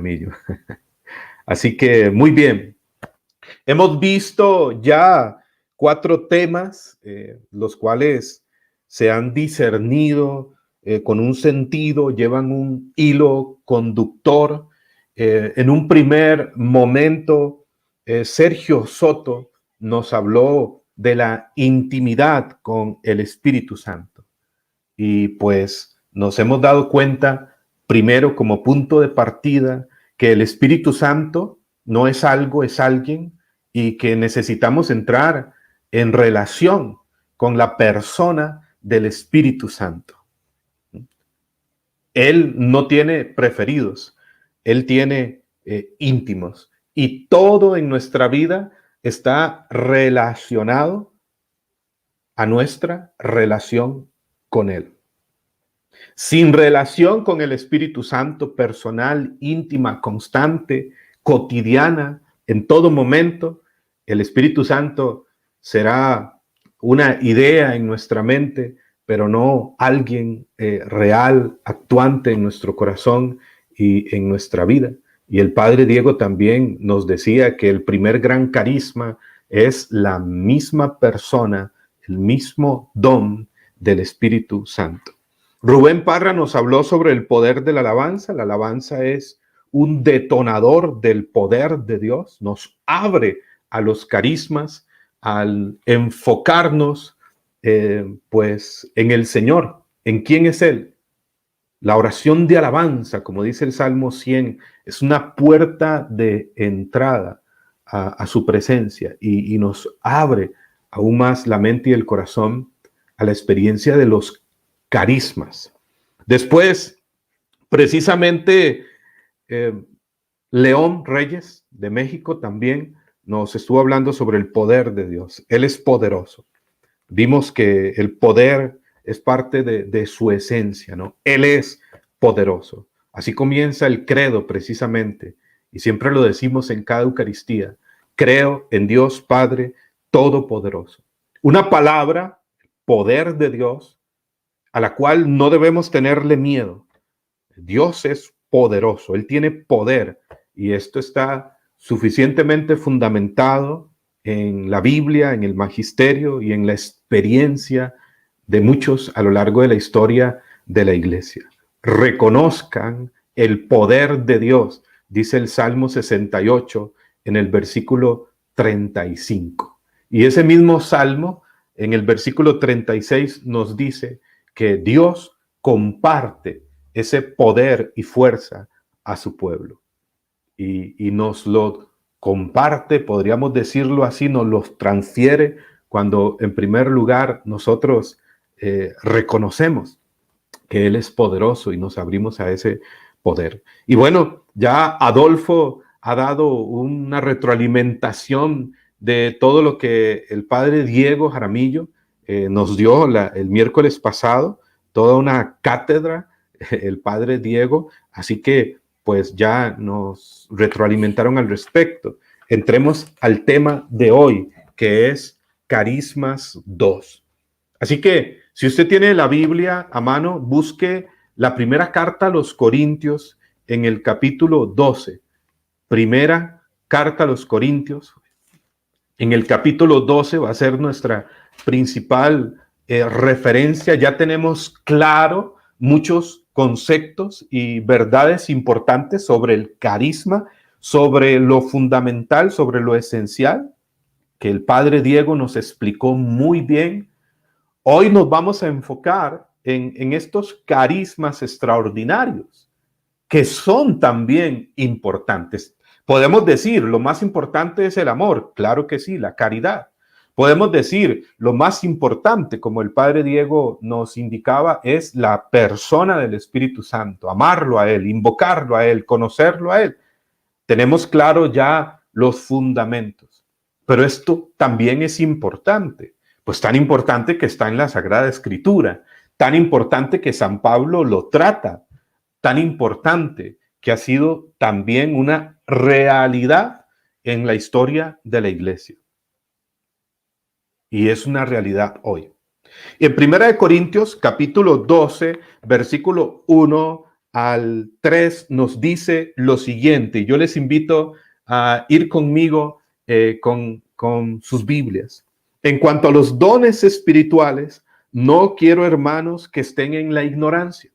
Jaramillo. Así que muy bien. Hemos visto ya 4 temas, los cuales se han discernido con un sentido, llevan un hilo conductor. En un primer momento, Sergio Soto nos habló de la intimidad con el Espíritu Santo. Y pues nos hemos dado cuenta, primero como punto de partida, que el Espíritu Santo no es algo, es alguien, y que necesitamos entrar en relación con la persona del Espíritu Santo. Él no tiene preferidos, Él tiene íntimos, y todo en nuestra vida está relacionado a nuestra relación con Él. Sin relación con el Espíritu Santo, personal, íntima, constante, cotidiana, en todo momento, el Espíritu Santo será una idea en nuestra mente, pero no alguien real, actuante en nuestro corazón y en nuestra vida. Y el Padre Diego también nos decía que el primer gran carisma es la misma persona, el mismo don del Espíritu Santo. Rubén Parra nos habló sobre el poder de la alabanza. La alabanza es un detonador del poder de Dios, nos abre a los carismas al enfocarnos pues en el Señor, en quién es Él. La oración de alabanza, como dice el Salmo 100, es una puerta de entrada a su presencia y nos abre aún más la mente y el corazón a la experiencia de los carismas. Después, precisamente, León Reyes de México también nos estuvo hablando sobre el poder de Dios. Él es poderoso. Vimos que el poder es parte de su esencia, ¿no? Él es poderoso. Así comienza el credo precisamente, y siempre lo decimos en cada Eucaristía. Creo en Dios Padre Todopoderoso. Una palabra, poder de Dios, a la cual no debemos tenerle miedo. Dios es poderoso, Él tiene poder, y esto está suficientemente fundamentado en la Biblia, en el magisterio y en la experiencia de muchos a lo largo de la historia de la iglesia. Reconozcan el poder de Dios, dice el Salmo 68 en el versículo 35. Y ese mismo Salmo, en el versículo 36, nos dice que Dios comparte ese poder y fuerza a su pueblo. Y nos lo comparte, podríamos decirlo así, nos lo transfiere cuando en primer lugar nosotros reconocemos que Él es poderoso y nos abrimos a ese poder. Y bueno, ya Adolfo ha dado una retroalimentación de todo lo que el padre Diego Jaramillo nos dio el miércoles pasado, toda una cátedra, el padre Diego, así que pues ya nos retroalimentaron al respecto. Entremos al tema de hoy, que es Carismas 2. Así que si usted tiene la Biblia a mano, busque la primera carta a los Corintios en el capítulo 12. Primera carta a los Corintios. En el capítulo 12 va a ser nuestra principal referencia. Ya tenemos claro muchos conceptos y verdades importantes sobre el carisma, sobre lo fundamental, sobre lo esencial, que el padre Diego nos explicó muy bien. Hoy nos vamos a enfocar en estos carismas extraordinarios, que son también importantes. Podemos decir, lo más importante es el amor, claro que sí, la caridad. Podemos decir, lo más importante, como el padre Diego nos indicaba, es la persona del Espíritu Santo, amarlo a Él, invocarlo a Él, conocerlo a Él. Tenemos claro ya los fundamentos, pero esto también es importante, pues tan importante que está en la Sagrada Escritura, tan importante que San Pablo lo trata, tan importante que ha sido también una realidad en la historia de la iglesia. Y es una realidad hoy. En 1 Corintios, capítulo 12, versículo 1 al 3 nos dice lo siguiente. Yo les invito a ir conmigo con sus Biblias. En cuanto a los dones espirituales, no quiero, hermanos, que estén en la ignorancia.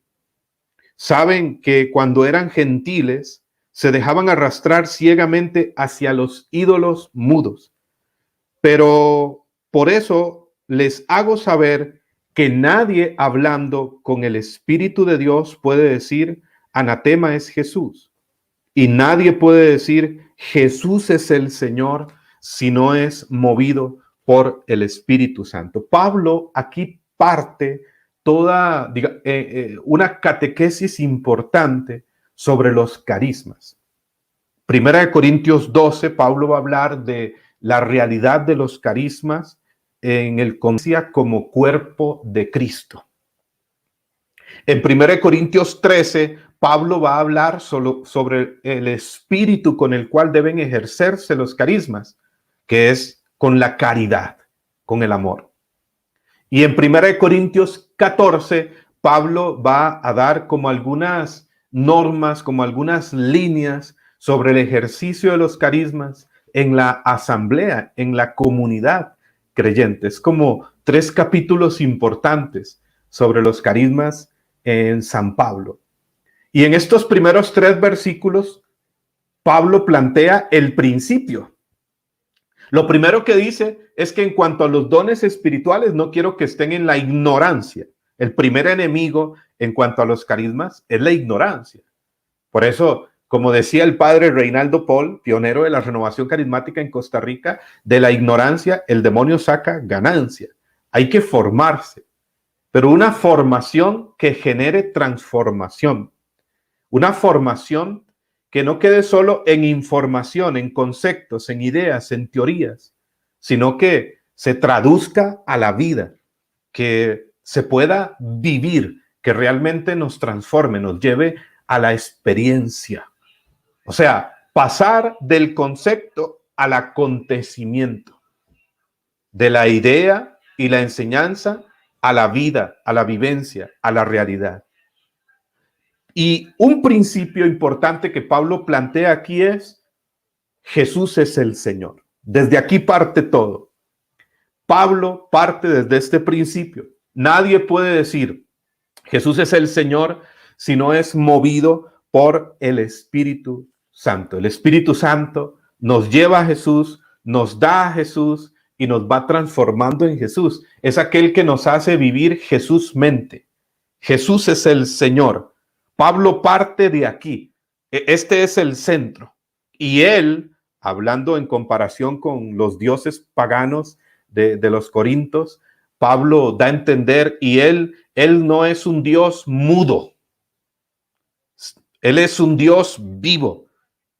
Saben que cuando eran gentiles, se dejaban arrastrar ciegamente hacia los ídolos mudos. Pero por eso les hago saber que nadie hablando con el Espíritu de Dios puede decir, anatema es Jesús. Y nadie puede decir, Jesús es el Señor, si no es movido por el Espíritu Santo. Pablo aquí parte toda una catequesis importante sobre los carismas. Primera de Corintios 12, Pablo va a hablar de la realidad de los carismas en el conciencia como cuerpo de Cristo. En 1 Corintios 13, Pablo va a hablar solo sobre el espíritu con el cual deben ejercerse los carismas, que es con la caridad, con el amor. Y en 1 Corintios 14, Pablo va a dar como algunas normas, como algunas líneas sobre el ejercicio de los carismas en la asamblea, en la comunidad creyente. Es como 3 capítulos importantes sobre los carismas en San Pablo. Y en estos primeros 3 versículos, Pablo plantea el principio. Lo primero que dice es que en cuanto a los dones espirituales, no quiero que estén en la ignorancia. El primer enemigo en cuanto a los carismas es la ignorancia. Por eso, como decía el padre Reinaldo Paul, pionero de la renovación carismática en Costa Rica, de la ignorancia el demonio saca ganancia. Hay que formarse, pero una formación que genere transformación. Una formación que no quede solo en información, en conceptos, en ideas, en teorías, sino que se traduzca a la vida, que se pueda vivir, que realmente nos transforme, nos lleve a la experiencia. O sea, pasar del concepto al acontecimiento, de la idea y la enseñanza a la vida, a la vivencia, a la realidad. Y un principio importante que Pablo plantea aquí es, Jesús es el Señor. Desde aquí parte todo. Pablo parte desde este principio. Nadie puede decir, Jesús es el Señor, si no es movido por el Espíritu Santo. El Espíritu Santo nos lleva a Jesús, nos da a Jesús y nos va transformando en Jesús. Es aquel que nos hace vivir Jesús mente. Jesús es el Señor. Pablo parte de aquí. Este es el centro. Y él, hablando en comparación con los dioses paganos de los corintios, Pablo da a entender, y él no es un Dios mudo. Él es un Dios vivo,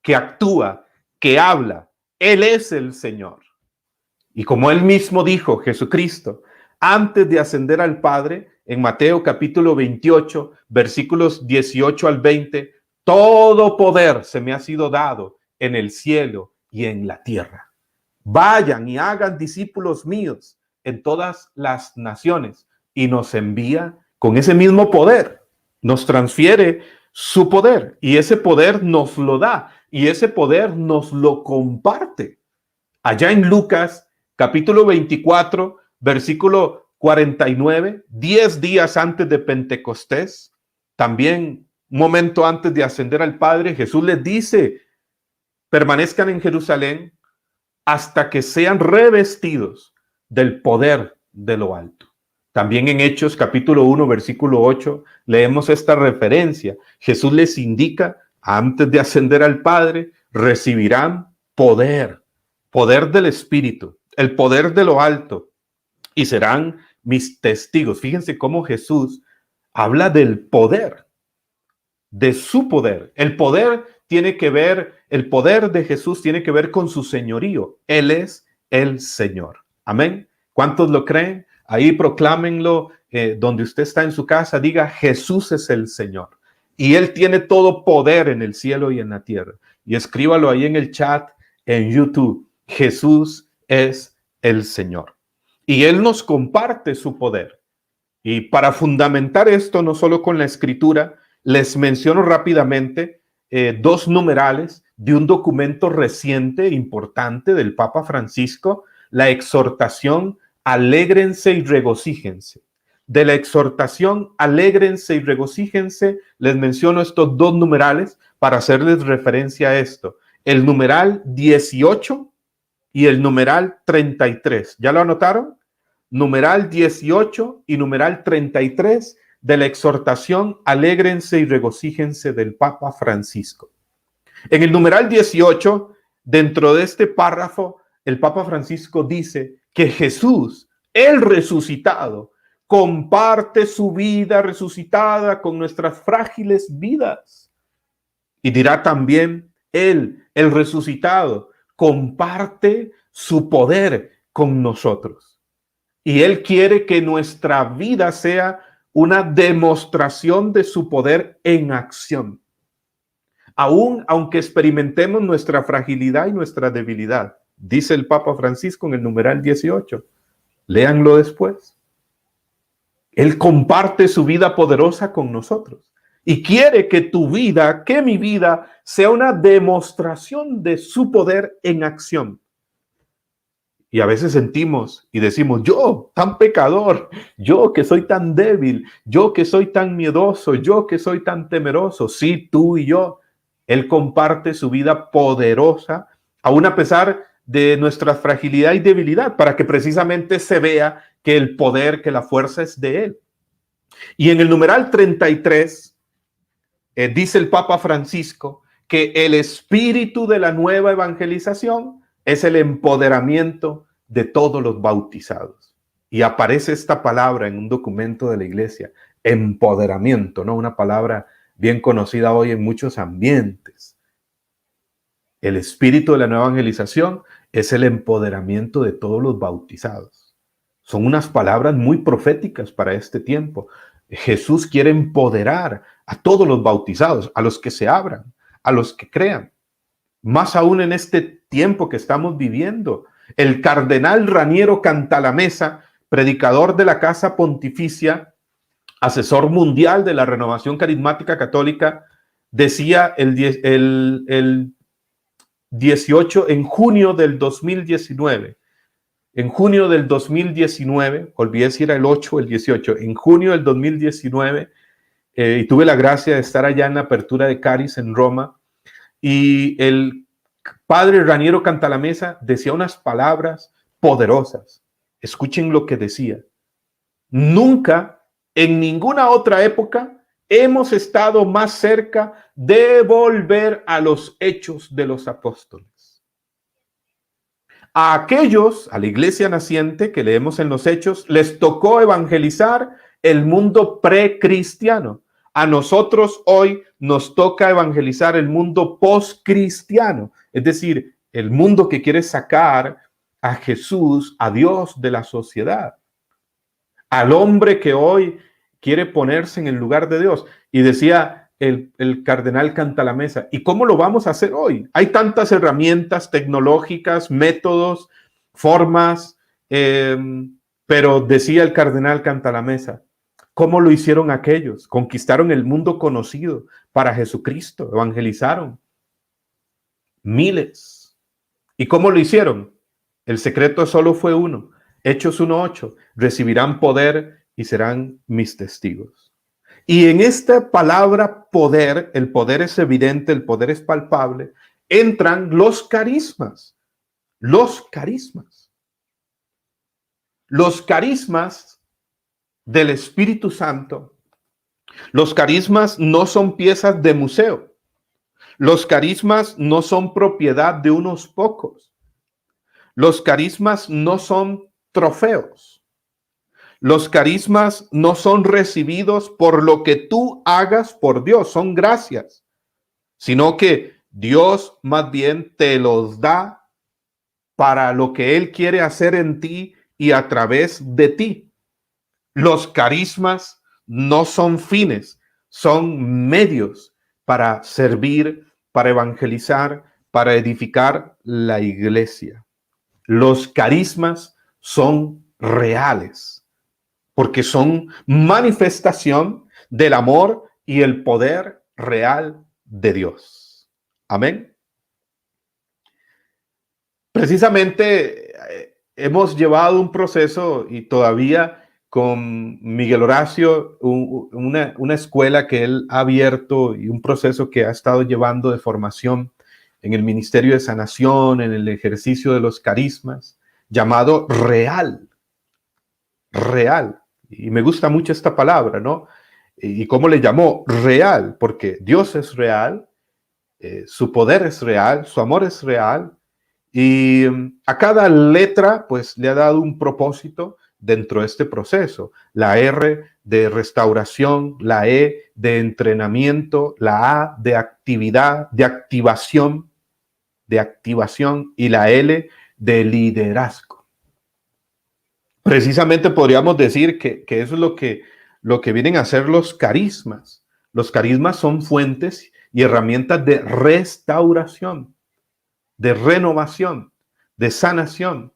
que actúa, que habla. Él es el Señor. Y como él mismo dijo, Jesucristo, antes de ascender al Padre, en Mateo capítulo 28, versículos 18 al 20, todo poder se me ha sido dado en el cielo y en la tierra. Vayan y hagan discípulos míos en todas las naciones. Y nos envía con ese mismo poder, nos transfiere su poder y ese poder nos lo da y ese poder nos lo comparte. Allá en Lucas capítulo 24, versículo 49, 10 días antes de Pentecostés, también un momento antes de ascender al Padre, Jesús les dice, permanezcan en Jerusalén hasta que sean revestidos del poder de lo alto. También en Hechos capítulo 1, versículo 8, leemos esta referencia. Jesús les indica, antes de ascender al Padre, recibirán poder, poder del Espíritu, el poder de lo alto, y serán mis testigos. Fíjense cómo Jesús habla del poder, de su poder. El poder tiene que ver, el poder de Jesús tiene que ver con su señorío. Él es el Señor. Amén. ¿Cuántos lo creen? Ahí proclámenlo donde usted está en su casa. Diga, Jesús es el Señor. Y Él tiene todo poder en el cielo y en la tierra. Y escríbalo ahí en el chat, en YouTube. Jesús es el Señor. Y Él nos comparte su poder. Y para fundamentar esto, no solo con la Escritura, Les menciono rápidamente dos numerales de un documento reciente, importante del Papa Francisco, la exhortación Alégrense y regocíjense. De la exhortación Alégrense y regocíjense, les menciono estos dos numerales para hacerles referencia a esto. El numeral 18 y el numeral 33. ¿Ya lo anotaron? Numeral 18 y numeral 33 de la exhortación Alégrense y regocíjense del Papa Francisco. En el numeral 18, dentro de este párrafo, el Papa Francisco dice que Jesús, el resucitado, comparte su vida resucitada con nuestras frágiles vidas. Y dirá también, Él, el resucitado, comparte su poder con nosotros. Y Él quiere que nuestra vida sea una demostración de su poder en acción. Aunque experimentemos nuestra fragilidad y nuestra debilidad, dice el Papa Francisco en el numeral 18. Léanlo después. Él comparte su vida poderosa con nosotros y quiere que tu vida, que mi vida, sea una demostración de su poder en acción. Y a veces sentimos y decimos, yo tan pecador, yo que soy tan débil, yo que soy tan miedoso, yo que soy tan temeroso. Sí, tú y yo. Él comparte su vida poderosa, aún a pesar de nuestra fragilidad y debilidad, para que precisamente se vea que el poder, que la fuerza es de Él. Y en el numeral 33, dice el Papa Francisco que el espíritu de la nueva evangelización es el empoderamiento de todos los bautizados. Y aparece esta palabra en un documento de la iglesia, empoderamiento, ¿no? Una palabra bien conocida hoy en muchos ambientes. El espíritu de la nueva evangelización es el empoderamiento de todos los bautizados. Son unas palabras muy proféticas para este tiempo. Jesús quiere empoderar a todos los bautizados, a los que se abran, a los que crean. Más aún en este tiempo que estamos viviendo. El cardenal Raniero Cantalamessa, predicador de la Casa Pontificia, asesor mundial de la Renovación Carismática Católica, decía el 18, en junio del 2019, olvidé si era el 8 o el 18, en junio del 2019, y tuve la gracia de estar allá en la apertura de Caris en Roma, y el padre Raniero Cantalamessa decía unas palabras poderosas. Escuchen lo que decía. Nunca, en ninguna otra época, hemos estado más cerca de volver a los hechos de los apóstoles. A aquellos, a la iglesia naciente que leemos en los hechos, les tocó evangelizar el mundo precristiano. A nosotros hoy nos toca evangelizar el mundo postcristiano, es decir, el mundo que quiere sacar a Jesús, a Dios de la sociedad, al hombre que hoy quiere ponerse en el lugar de Dios. Y decía el cardenal Cantalamessa, ¿y cómo lo vamos a hacer hoy? Hay tantas herramientas tecnológicas, métodos, formas, pero decía el cardenal Cantalamessa, ¿cómo lo hicieron aquellos? Conquistaron el mundo conocido para Jesucristo, evangelizaron miles. ¿Y cómo lo hicieron? El secreto solo fue uno. Hechos 1:8, recibirán poder y serán mis testigos. Y en esta palabra poder, el poder es evidente, el poder es palpable, entran los carismas. Los carismas. Los carismas del Espíritu Santo. Los carismas no son piezas de museo. Los carismas no son propiedad de unos pocos. Los carismas no son trofeos. Los carismas no son recibidos por lo que tú hagas por Dios, son gracias, sino que Dios más bien te los da para lo que Él quiere hacer en ti y a través de ti. Los carismas no son fines, son medios para servir, para evangelizar, para edificar la iglesia. Los carismas son reales, porque son manifestación del amor y el poder real de Dios. Amén. Precisamente hemos llevado un proceso y todavía con Miguel Horacio, una escuela que él ha abierto y un proceso que ha estado llevando de formación en el Ministerio de Sanación, en el ejercicio de los carismas, llamado real. Y me gusta mucho esta palabra, ¿no? ¿Y cómo le llamó? Real, porque Dios es real, su poder es real, su amor es real, y a cada letra, pues, le ha dado un propósito dentro de este proceso. La R de restauración, la E de entrenamiento, la A de actividad, de activación, y la L de liderazgo. Precisamente podríamos decir que eso es lo que vienen a hacer los carismas. Los carismas son fuentes y herramientas de restauración, de renovación, de sanación,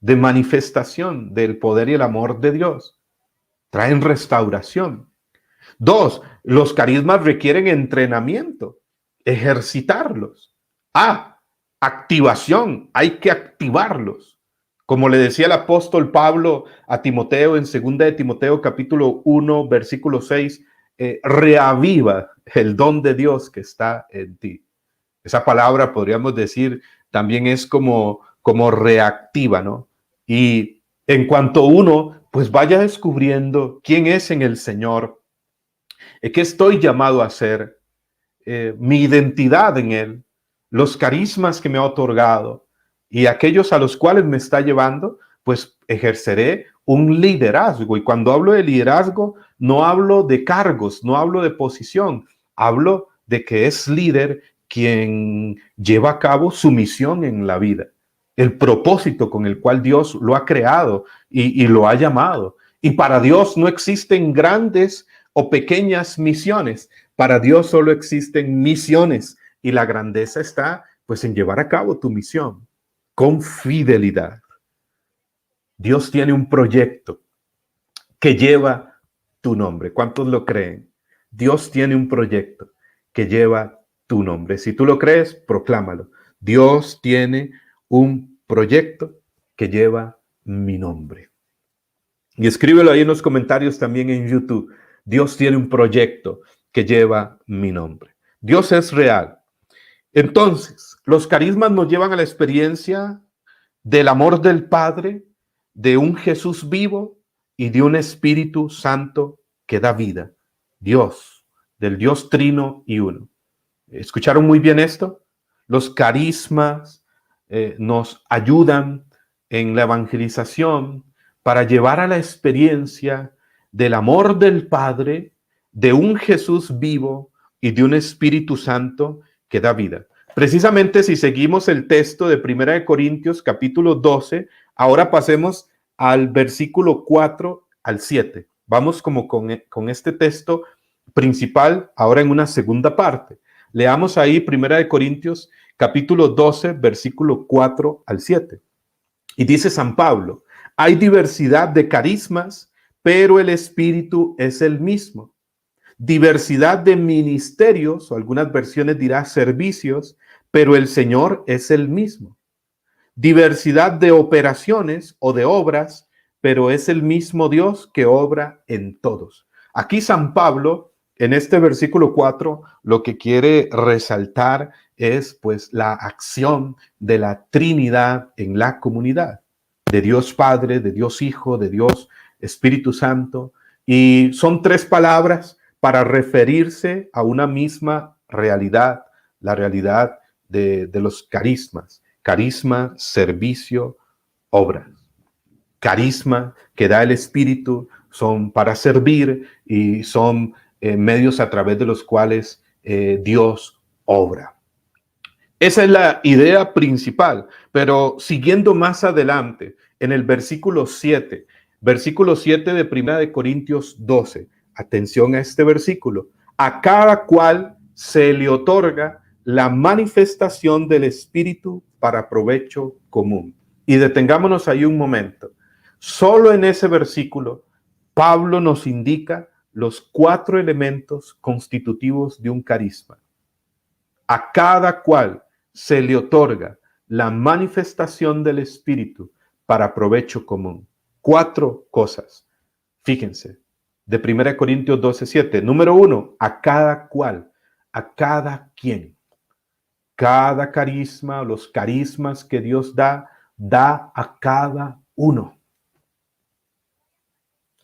de manifestación del poder y el amor de Dios. Traen restauración. 2, los carismas requieren entrenamiento, ejercitarlos. Activación, hay que activarlos. Como le decía el apóstol Pablo a Timoteo en 2 de Timoteo capítulo 1, versículo 6, reaviva el don de Dios que está en ti. Esa palabra podríamos decir también es como reactiva, ¿no? Y en cuanto uno pues vaya descubriendo quién es en el Señor, qué estoy llamado a hacer, mi identidad en Él, los carismas que me ha otorgado y aquellos a los cuales me está llevando, pues ejerceré un liderazgo. Y cuando hablo de liderazgo, no hablo de cargos, no hablo de posición, hablo de que es líder quien lleva a cabo su misión en la vida, el propósito con el cual Dios lo ha creado y lo ha llamado. Y para Dios no existen grandes o pequeñas misiones. Para Dios solo existen misiones y la grandeza está pues en llevar a cabo tu misión con fidelidad. Dios tiene un proyecto que lleva tu nombre. ¿Cuántos lo creen? Dios tiene un proyecto que lleva tu nombre. Si tú lo crees, proclámalo. Dios tiene un proyecto que lleva mi nombre. Y escríbelo ahí en los comentarios también en YouTube. Dios tiene un proyecto que lleva mi nombre. Dios es real. Entonces, los carismas nos llevan a la experiencia del amor del Padre, de un Jesús vivo y de un Espíritu Santo que da vida. Dios, del Dios trino y uno. ¿Escucharon muy bien esto? Los carismas nos ayudan en la evangelización para llevar a la experiencia del amor del Padre, de un Jesús vivo y de un Espíritu Santo que da vida. Precisamente si seguimos el texto de 1 Corintios capítulo 12, ahora pasemos al versículo 4 al 7. Vamos como con este texto principal ahora en una segunda parte. Leamos ahí 1 Corintios capítulo 12, versículo 4 al 7. Y dice San Pablo, hay diversidad de carismas, pero el Espíritu es el mismo. Diversidad de ministerios, o algunas versiones dirá servicios, pero el Señor es el mismo. Diversidad de operaciones o de obras, pero es el mismo Dios que obra en todos. Aquí San Pablo, en este versículo 4, lo que quiere resaltar es pues la acción de la Trinidad en la comunidad, de Dios Padre, de Dios Hijo, de Dios Espíritu Santo. Y son 3 palabras para referirse a una misma realidad, la realidad de los carismas. Carisma, servicio, obras. Carisma que da el Espíritu son para servir y son medios a través de los cuales Dios obra. Esa es la idea principal, pero siguiendo más adelante, en el versículo 7 de 1 Corintios 12, atención a este versículo, a cada cual se le otorga la manifestación del Espíritu para provecho común. Y detengámonos ahí un momento. Solo en ese versículo, Pablo nos indica los 4 elementos constitutivos de un carisma. A cada cual se le otorga la manifestación del Espíritu para provecho común. 4 cosas. Fíjense, de 1 Corintios 12:7. Número 1, a cada cual, a cada quien. Cada carisma, los carismas que Dios da a cada uno.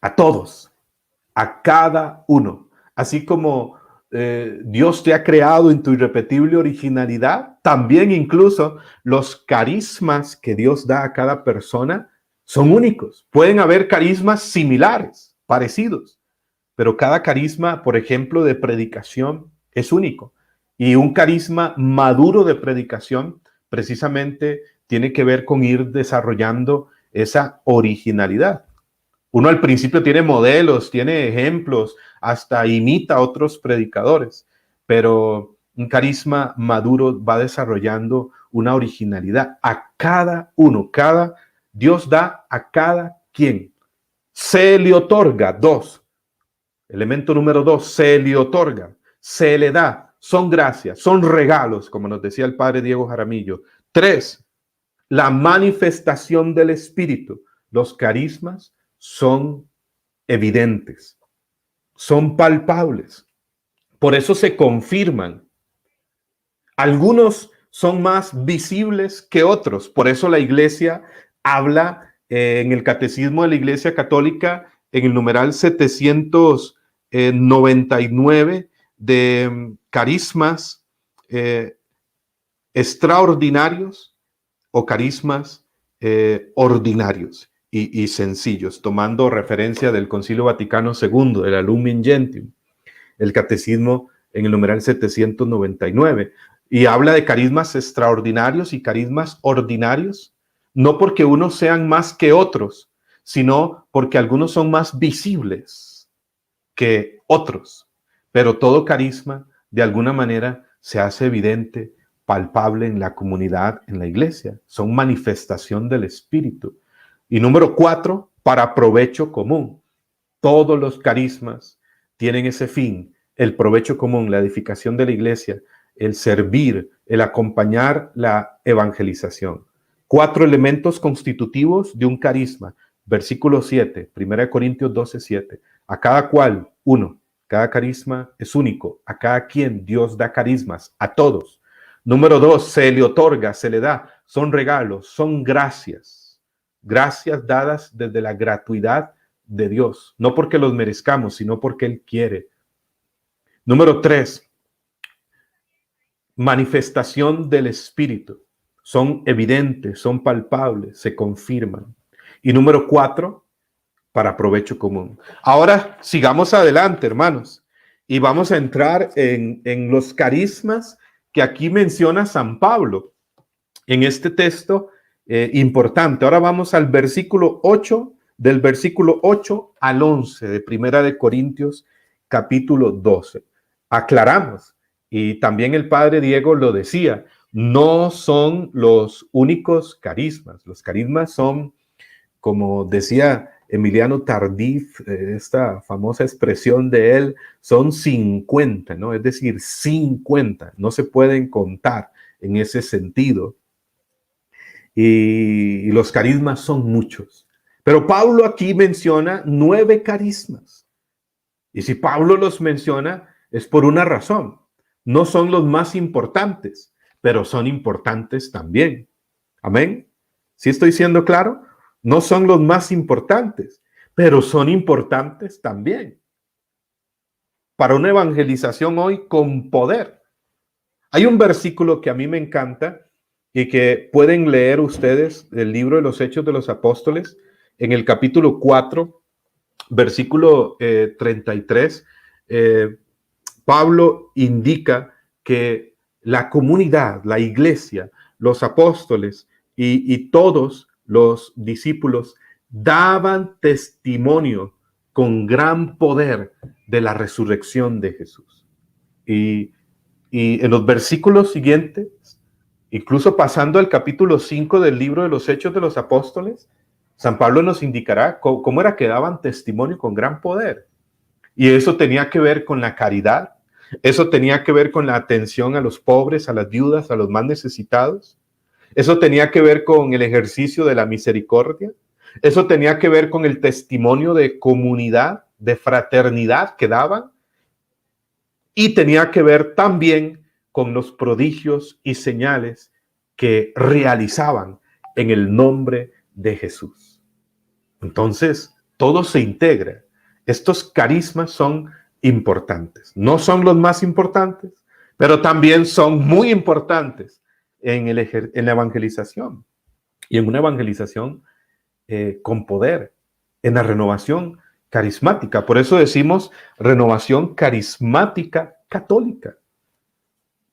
A todos, a cada uno. Así como Dios te ha creado en tu irrepetible originalidad, también incluso los carismas que Dios da a cada persona son únicos. Pueden haber carismas similares, parecidos, pero cada carisma, por ejemplo, de predicación es único. Y un carisma maduro de predicación precisamente tiene que ver con ir desarrollando esa originalidad. Uno al principio tiene modelos, tiene ejemplos, hasta imita a otros predicadores, pero un carisma maduro va desarrollando una originalidad a cada uno. Dios da a cada quien. Se le otorga. 2. Elemento número 2, se le otorga, se le da. Son gracias, son regalos, como nos decía el padre Diego Jaramillo. 3, la manifestación del Espíritu. Los carismas son evidentes, son palpables. Por eso se confirman. Algunos son más visibles que otros. Por eso la Iglesia habla en el Catecismo de la Iglesia Católica, en el numeral 799, de carismas extraordinarios o carismas ordinarios y sencillos, tomando referencia del Concilio Vaticano II, de la Lumen Gentium, el catecismo en el numeral 799, y habla de carismas extraordinarios y carismas ordinarios, no porque unos sean más que otros, sino porque algunos son más visibles que otros. Pero todo carisma, de alguna manera, se hace evidente, palpable en la comunidad, en la iglesia. Son manifestación del Espíritu. Y número 4, para provecho común. Todos los carismas tienen ese fin, el provecho común, la edificación de la iglesia, el servir, el acompañar la evangelización. 4 elementos constitutivos de un carisma. Versículo 7, 1 Corintios 12:7. A cada cual, 1. Cada carisma es único. A cada quien Dios da carismas, a todos. Número 2, se le otorga, se le da. Son regalos, son gracias. Gracias dadas desde la gratuidad de Dios. No porque los merezcamos, sino porque Él quiere. Número 3, manifestación del Espíritu. Son evidentes, son palpables, se confirman. Y número 4, para provecho común. Ahora sigamos adelante, hermanos, y vamos a entrar en los carismas que aquí menciona San Pablo en este texto importante. Ahora vamos al versículo 8, del versículo 8 al 11 de Primera de Corintios, capítulo 12. Aclaramos, y también el padre Diego lo decía, no son los únicos carismas. Los carismas son, como decía Emiliano Tardif, esta famosa expresión de él, son 50, ¿no? Es decir, 50, no se pueden contar en ese sentido. Y los carismas son muchos. Pero Pablo aquí menciona 9 carismas. Y si Pablo los menciona, es por una razón. No son los más importantes, pero son importantes también. Amén. ¿Sí estoy siendo claro? No son los más importantes, pero son importantes también. Para una evangelización hoy con poder. Hay un versículo que a mí me encanta y que pueden leer ustedes del libro de los Hechos de los Apóstoles en el capítulo 4, versículo 33. Pablo indica que la comunidad, la iglesia, los apóstoles y todos los discípulos daban testimonio con gran poder de la resurrección de Jesús. Y en los versículos siguientes, incluso pasando al capítulo 5 del libro de los Hechos de los Apóstoles, San Pablo nos indicará cómo era que daban testimonio con gran poder. Y eso tenía que ver con la caridad, eso tenía que ver con la atención a los pobres, a las viudas, a los más necesitados. Eso tenía que ver con el ejercicio de la misericordia. Eso tenía que ver con el testimonio de comunidad, de fraternidad que daban. Y tenía que ver también con los prodigios y señales que realizaban en el nombre de Jesús. Entonces, todo se integra. Estos carismas son importantes. No son los más importantes, pero también son muy importantes en la evangelización. Y en una evangelización con poder, en la renovación carismática. Por eso decimos renovación carismática católica.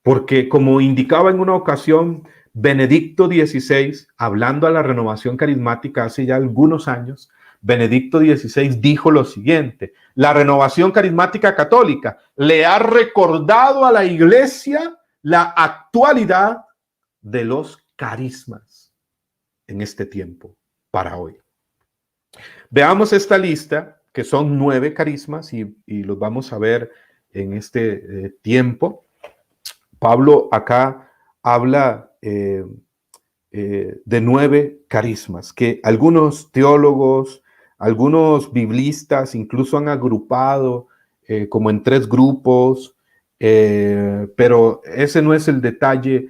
Porque como indicaba en una ocasión Benedicto XVI, hablando a la renovación carismática hace ya algunos años, Benedicto XVI dijo lo siguiente: la renovación carismática católica le ha recordado a la Iglesia la actualidad de los carismas en este tiempo para hoy. Veamos esta lista, que son 9 carismas, y los vamos a ver en este tiempo. Pablo acá habla de 9 carismas, que algunos teólogos, algunos biblistas incluso han agrupado como en 3 grupos, pero ese no es el detalle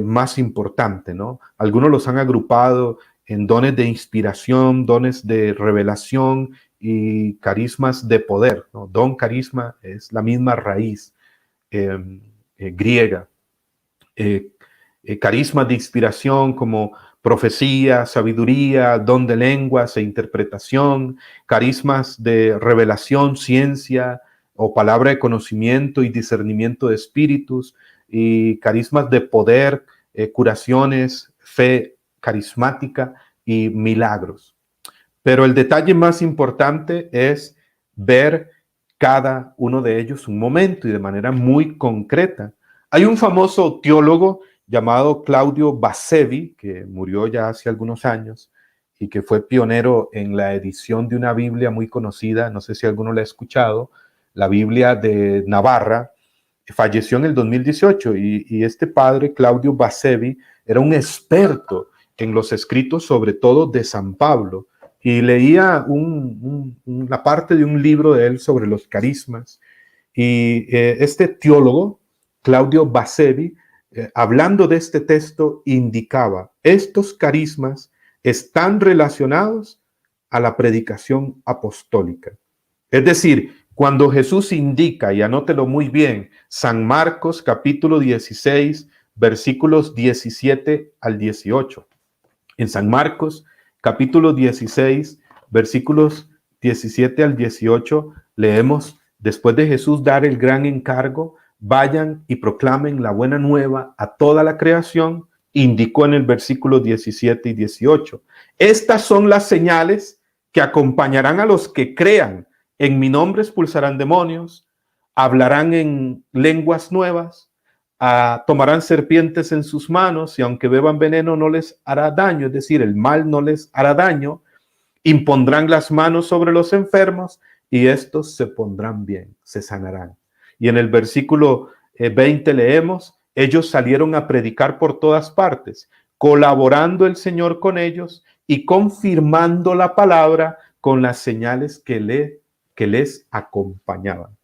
más importante, ¿no? Algunos los han agrupado en dones de inspiración, dones de revelación y carismas de poder, ¿no? Don, carisma es la misma raíz griega. Carismas de inspiración como profecía, sabiduría, don de lenguas e interpretación, carismas de revelación, ciencia o palabra de conocimiento y discernimiento de espíritus, y carismas de poder, curaciones, fe carismática y milagros. Pero el detalle más importante es ver cada uno de ellos un momento y de manera muy concreta. Hay un famoso teólogo llamado Claudio Basevi, que murió ya hace algunos años y que fue pionero en la edición de una Biblia muy conocida, no sé si alguno la ha escuchado, la Biblia de Navarra. Falleció en el 2018 y este padre, Claudio Basevi, era un experto en los escritos, sobre todo de San Pablo, y leía una parte de un libro de él sobre los carismas. Y este teólogo, Claudio Basevi, hablando de este texto, indicaba: estos carismas están relacionados a la predicación apostólica. Es decir, cuando Jesús indica, y anótelo muy bien, San Marcos capítulo 16, versículos 17 al 18. En San Marcos capítulo 16, versículos 17 al 18, leemos: después de Jesús dar el gran encargo, vayan y proclamen la buena nueva a toda la creación, indicó en el versículo 17 y 18. Estas son las señales que acompañarán a los que crean. En mi nombre expulsarán demonios, hablarán en lenguas nuevas, tomarán serpientes en sus manos, y aunque beban veneno no les hará daño, es decir, el mal no les hará daño. Impondrán las manos sobre los enfermos y estos se pondrán bien, se sanarán. Y en el versículo 20 leemos: ellos salieron a predicar por todas partes, colaborando el Señor con ellos y confirmando la palabra con las señales que les acompañaban.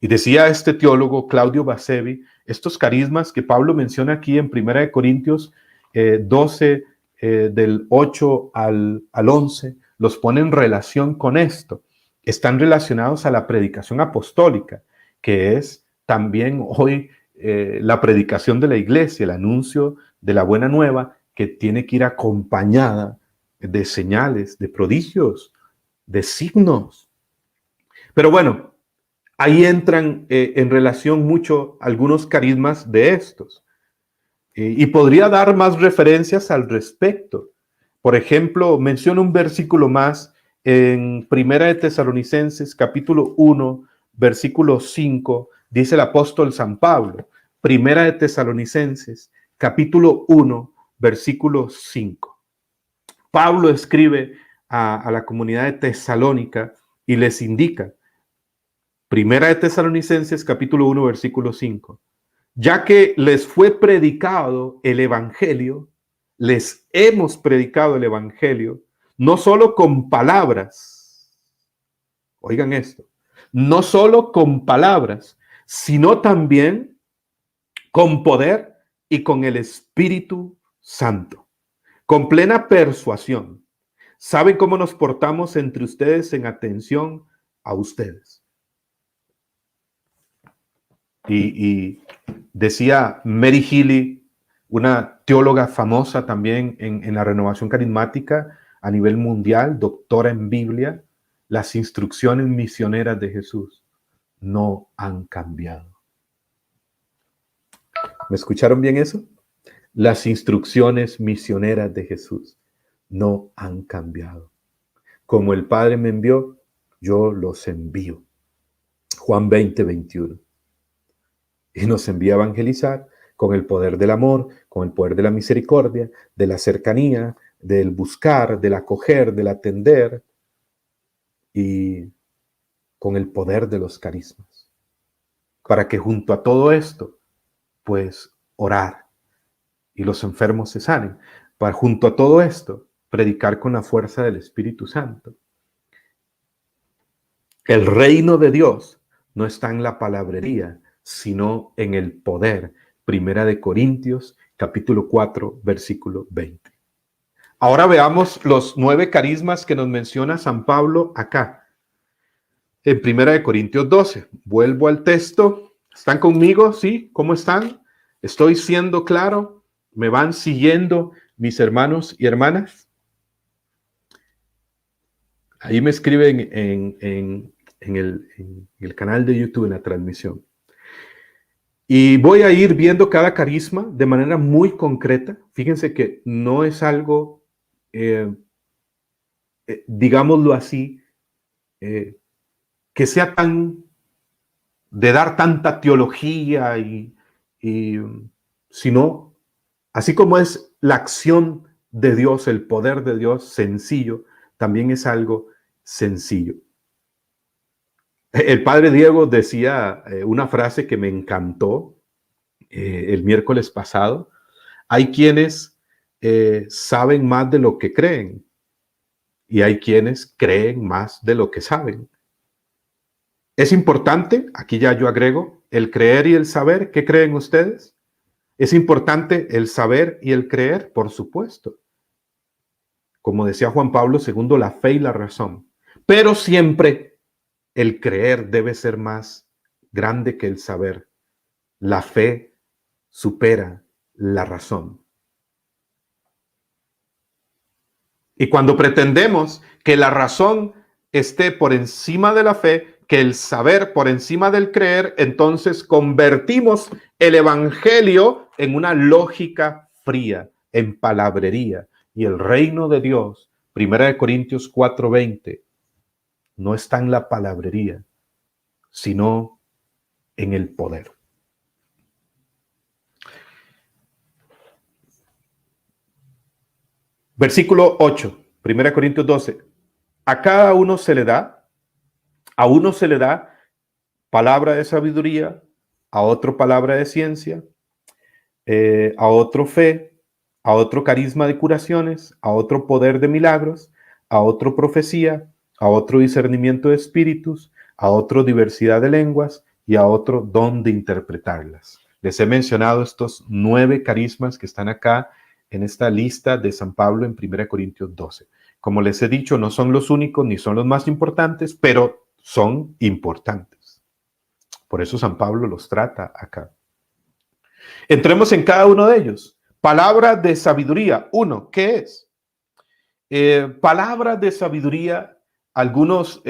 Y decía este teólogo Claudio Basevi, estos carismas que Pablo menciona aquí en 1 Corintios 12, del 8 al 11, los pone en relación con esto. Están relacionados a la predicación apostólica, que es también hoy la predicación de la iglesia, el anuncio de la buena nueva, que tiene que ir acompañada de señales, de prodigios, de signos. Pero bueno, ahí entran en relación mucho algunos carismas de estos. Y podría dar más referencias al respecto. Por ejemplo, menciono un versículo más en Primera de Tesalonicenses, capítulo 1, versículo 5, dice el apóstol San Pablo. Primera de Tesalonicenses, capítulo 1, versículo 5. Pablo escribe a la comunidad de Tesalónica y les indica: Primera de Tesalonicenses, capítulo 1, versículo 5. Ya que les fue predicado el evangelio, les hemos predicado el evangelio, no solo con palabras, oigan esto, no solo con palabras, sino también con poder y con el Espíritu Santo, con plena persuasión. ¿Saben cómo nos portamos entre ustedes en atención a ustedes? Y decía Mary Healy, una teóloga famosa también en la renovación carismática a nivel mundial, doctora en Biblia, las instrucciones misioneras de Jesús no han cambiado. ¿Me escucharon bien eso? Las instrucciones misioneras de Jesús no han cambiado. Como el Padre me envió, yo los envío. Juan 20, 21. Y nos envía a evangelizar con el poder del amor, con el poder de la misericordia, de la cercanía, del buscar, del acoger, del atender y con el poder de los carismas. Para que junto a todo esto, pues orar y los enfermos se sanen. Para junto a todo esto, predicar con la fuerza del Espíritu Santo. El reino de Dios no está en la palabrería, sino en el poder. Primera de Corintios, capítulo 4, versículo 20. Ahora veamos los 9 carismas que nos menciona San Pablo acá. En Primera de Corintios 12. Vuelvo al texto. ¿Están conmigo? ¿Sí? ¿Cómo están? ¿Estoy siendo claro? ¿Me van siguiendo mis hermanos y hermanas? Ahí me escriben en el canal de YouTube, en la transmisión. Y voy a ir viendo cada carisma de manera muy concreta. Fíjense que no es algo, digámoslo así, que sea tan de dar tanta teología sino, así como es la acción de Dios, el poder de Dios sencillo, también es algo sencillo. El padre Diego decía una frase que me encantó el miércoles pasado. Hay quienes saben más de lo que creen y hay quienes creen más de lo que saben. Es importante, aquí ya yo agrego, el creer y el saber. ¿Qué creen ustedes? Es importante el saber y el creer, por supuesto. Como decía Juan Pablo II, la fe y la razón. Pero siempre el creer debe ser más grande que el saber. La fe supera la razón. Y cuando pretendemos que la razón esté por encima de la fe, que el saber por encima del creer, entonces convertimos el evangelio en una lógica fría, en palabrería. Y el reino de Dios, 1 Corintios 4:20, no está en la palabrería, sino en el poder. Versículo 8, 1 Corintios 12. A cada uno se le da, a uno se le da palabra de sabiduría, a otro palabra de ciencia, a otro fe, a otro carisma de curaciones, a otro poder de milagros, a otro profecía, a otro discernimiento de espíritus, a otro diversidad de lenguas y a otro don de interpretarlas. Les he mencionado estos 9 carismas que están acá en esta lista de San Pablo en 1 Corintios 12. Como les he dicho, no son los únicos ni son los más importantes, pero son importantes. Por eso San Pablo los trata acá. Entremos en cada uno de ellos. Palabra de sabiduría. 1, ¿qué es? Palabra de sabiduría, algunos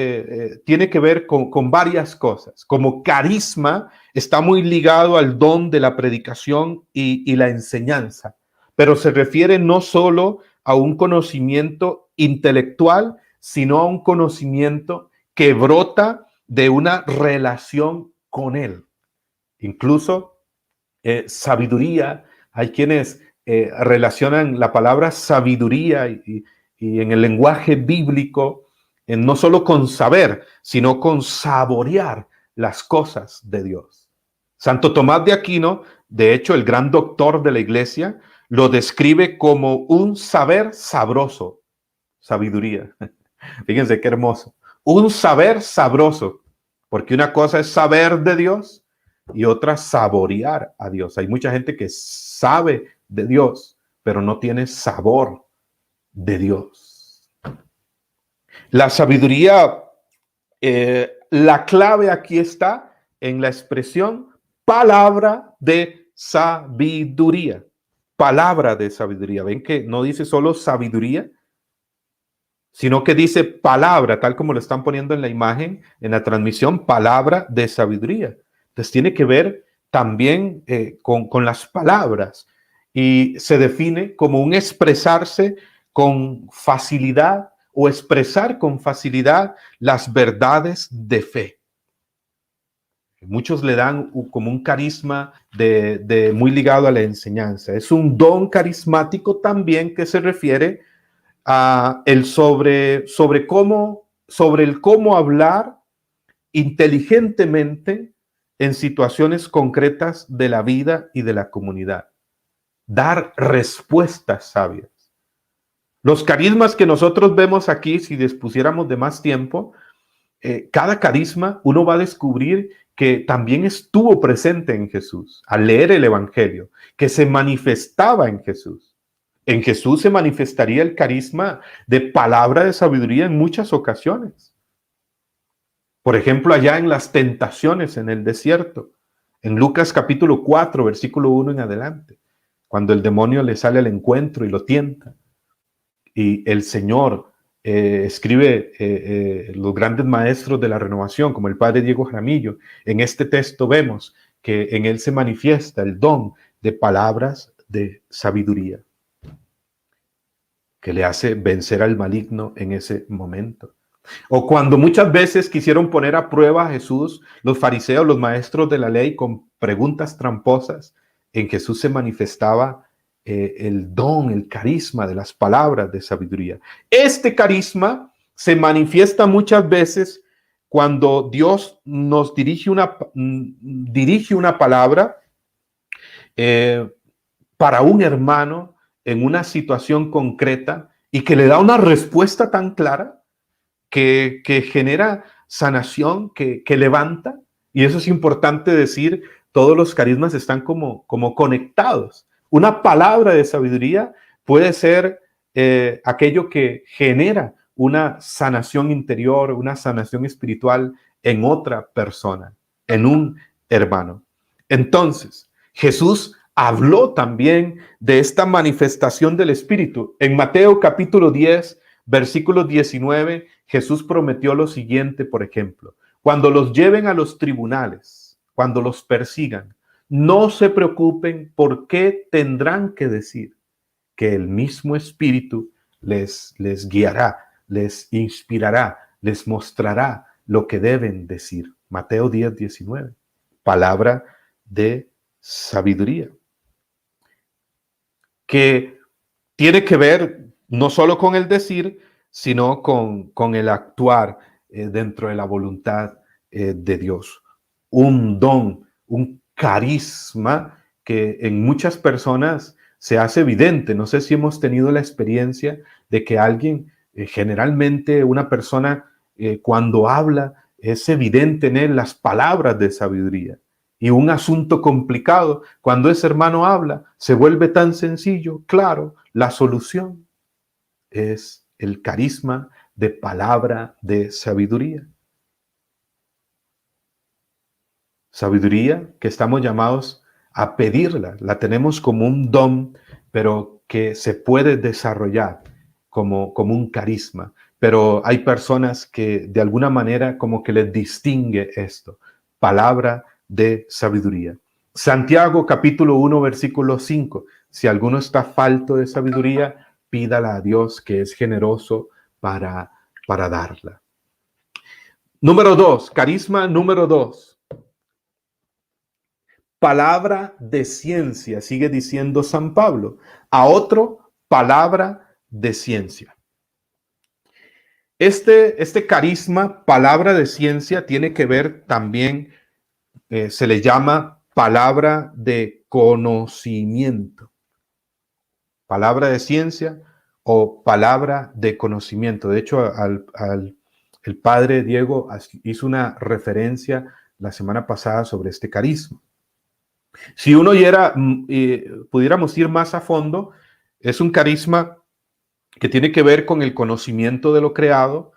tiene que ver con varias cosas. Como carisma, está muy ligado al don de la predicación y la enseñanza, pero se refiere no solo a un conocimiento intelectual, sino a un conocimiento que brota de una relación con él. Incluso sabiduría, hay quienes relacionan la palabra sabiduría y en el lenguaje bíblico, no solo con saber, sino con saborear las cosas de Dios. Santo Tomás de Aquino, de hecho, el gran doctor de la iglesia, lo describe como un saber sabroso, sabiduría. Fíjense qué hermoso. Un saber sabroso, porque una cosa es saber de Dios y otra saborear a Dios. Hay mucha gente que sabe de Dios, pero no tiene sabor de Dios. La sabiduría, la clave aquí está en la expresión palabra de sabiduría. Palabra de sabiduría. Ven que no dice solo sabiduría, sino que dice palabra, tal como lo están poniendo en la imagen, en la transmisión, palabra de sabiduría. Entonces tiene que ver también con las palabras y se define como un expresarse con facilidad o expresar con facilidad las verdades de fe. Muchos le dan como un carisma de muy ligado a la enseñanza. Es un don carismático también que se refiere sobre el cómo hablar inteligentemente en situaciones concretas de la vida y de la comunidad. Dar respuestas sabias. Los carismas que nosotros vemos aquí, si dispusiéramos de más tiempo, cada carisma uno va a descubrir que también estuvo presente en Jesús al leer el Evangelio, que se manifestaba en Jesús. En Jesús se manifestaría el carisma de palabra de sabiduría en muchas ocasiones. Por ejemplo, allá en las tentaciones en el desierto, en Lucas capítulo 4, versículo 1 en adelante, cuando el demonio le sale al encuentro y lo tienta. Y el Señor escribe los grandes maestros de la renovación, como el padre Diego Jaramillo. En este texto vemos que en él se manifiesta el don de palabras de sabiduría, que le hace vencer al maligno en ese momento. O cuando muchas veces quisieron poner a prueba a Jesús, los fariseos, los maestros de la ley, con preguntas tramposas, en Jesús se manifestaba el don, el carisma de las palabras de sabiduría. Este carisma se manifiesta muchas veces cuando Dios nos dirige una palabra para un hermano en una situación concreta y que le da una respuesta tan clara que genera sanación, que levanta. Y eso es importante decir, todos los carismas están como conectados. Una palabra de sabiduría puede ser aquello que genera una sanación interior, una sanación espiritual en otra persona, en un hermano. Entonces, Jesús habló también de esta manifestación del Espíritu. En Mateo capítulo 10, versículo 19, Jesús prometió lo siguiente, por ejemplo: cuando los lleven a los tribunales, cuando los persigan, no se preocupen por qué tendrán que decir, que el mismo Espíritu les guiará, les inspirará, les mostrará lo que deben decir. Mateo 10, 19. Palabra de sabiduría, que tiene que ver no solo con el decir, sino con el actuar dentro de la voluntad de Dios. Un don, un carisma que en muchas personas se hace evidente. No sé si hemos tenido la experiencia de que alguien, generalmente una persona, cuando habla, es evidente en él las palabras de sabiduría. Y un asunto complicado, cuando ese hermano habla, se vuelve tan sencillo. Claro, la solución es el carisma de palabra de sabiduría. Sabiduría que estamos llamados a pedirla, la tenemos como un don, pero que se puede desarrollar como un carisma. Pero hay personas que de alguna manera como que les distingue esto, palabra de sabiduría. Santiago capítulo 1 versículo 5, si alguno está falto de sabiduría, pídala a Dios, que es generoso para darla. Número 2, carisma número 2. Palabra de ciencia, sigue diciendo San Pablo. A otro, palabra de ciencia. Este carisma, palabra de ciencia, tiene que ver también, se le llama palabra de conocimiento. Palabra de ciencia o palabra de conocimiento. De hecho, el padre Diego hizo una referencia la semana pasada sobre este carisma. Si uno pudiéramos ir más a fondo, es un carisma que tiene que ver con el conocimiento de lo creado,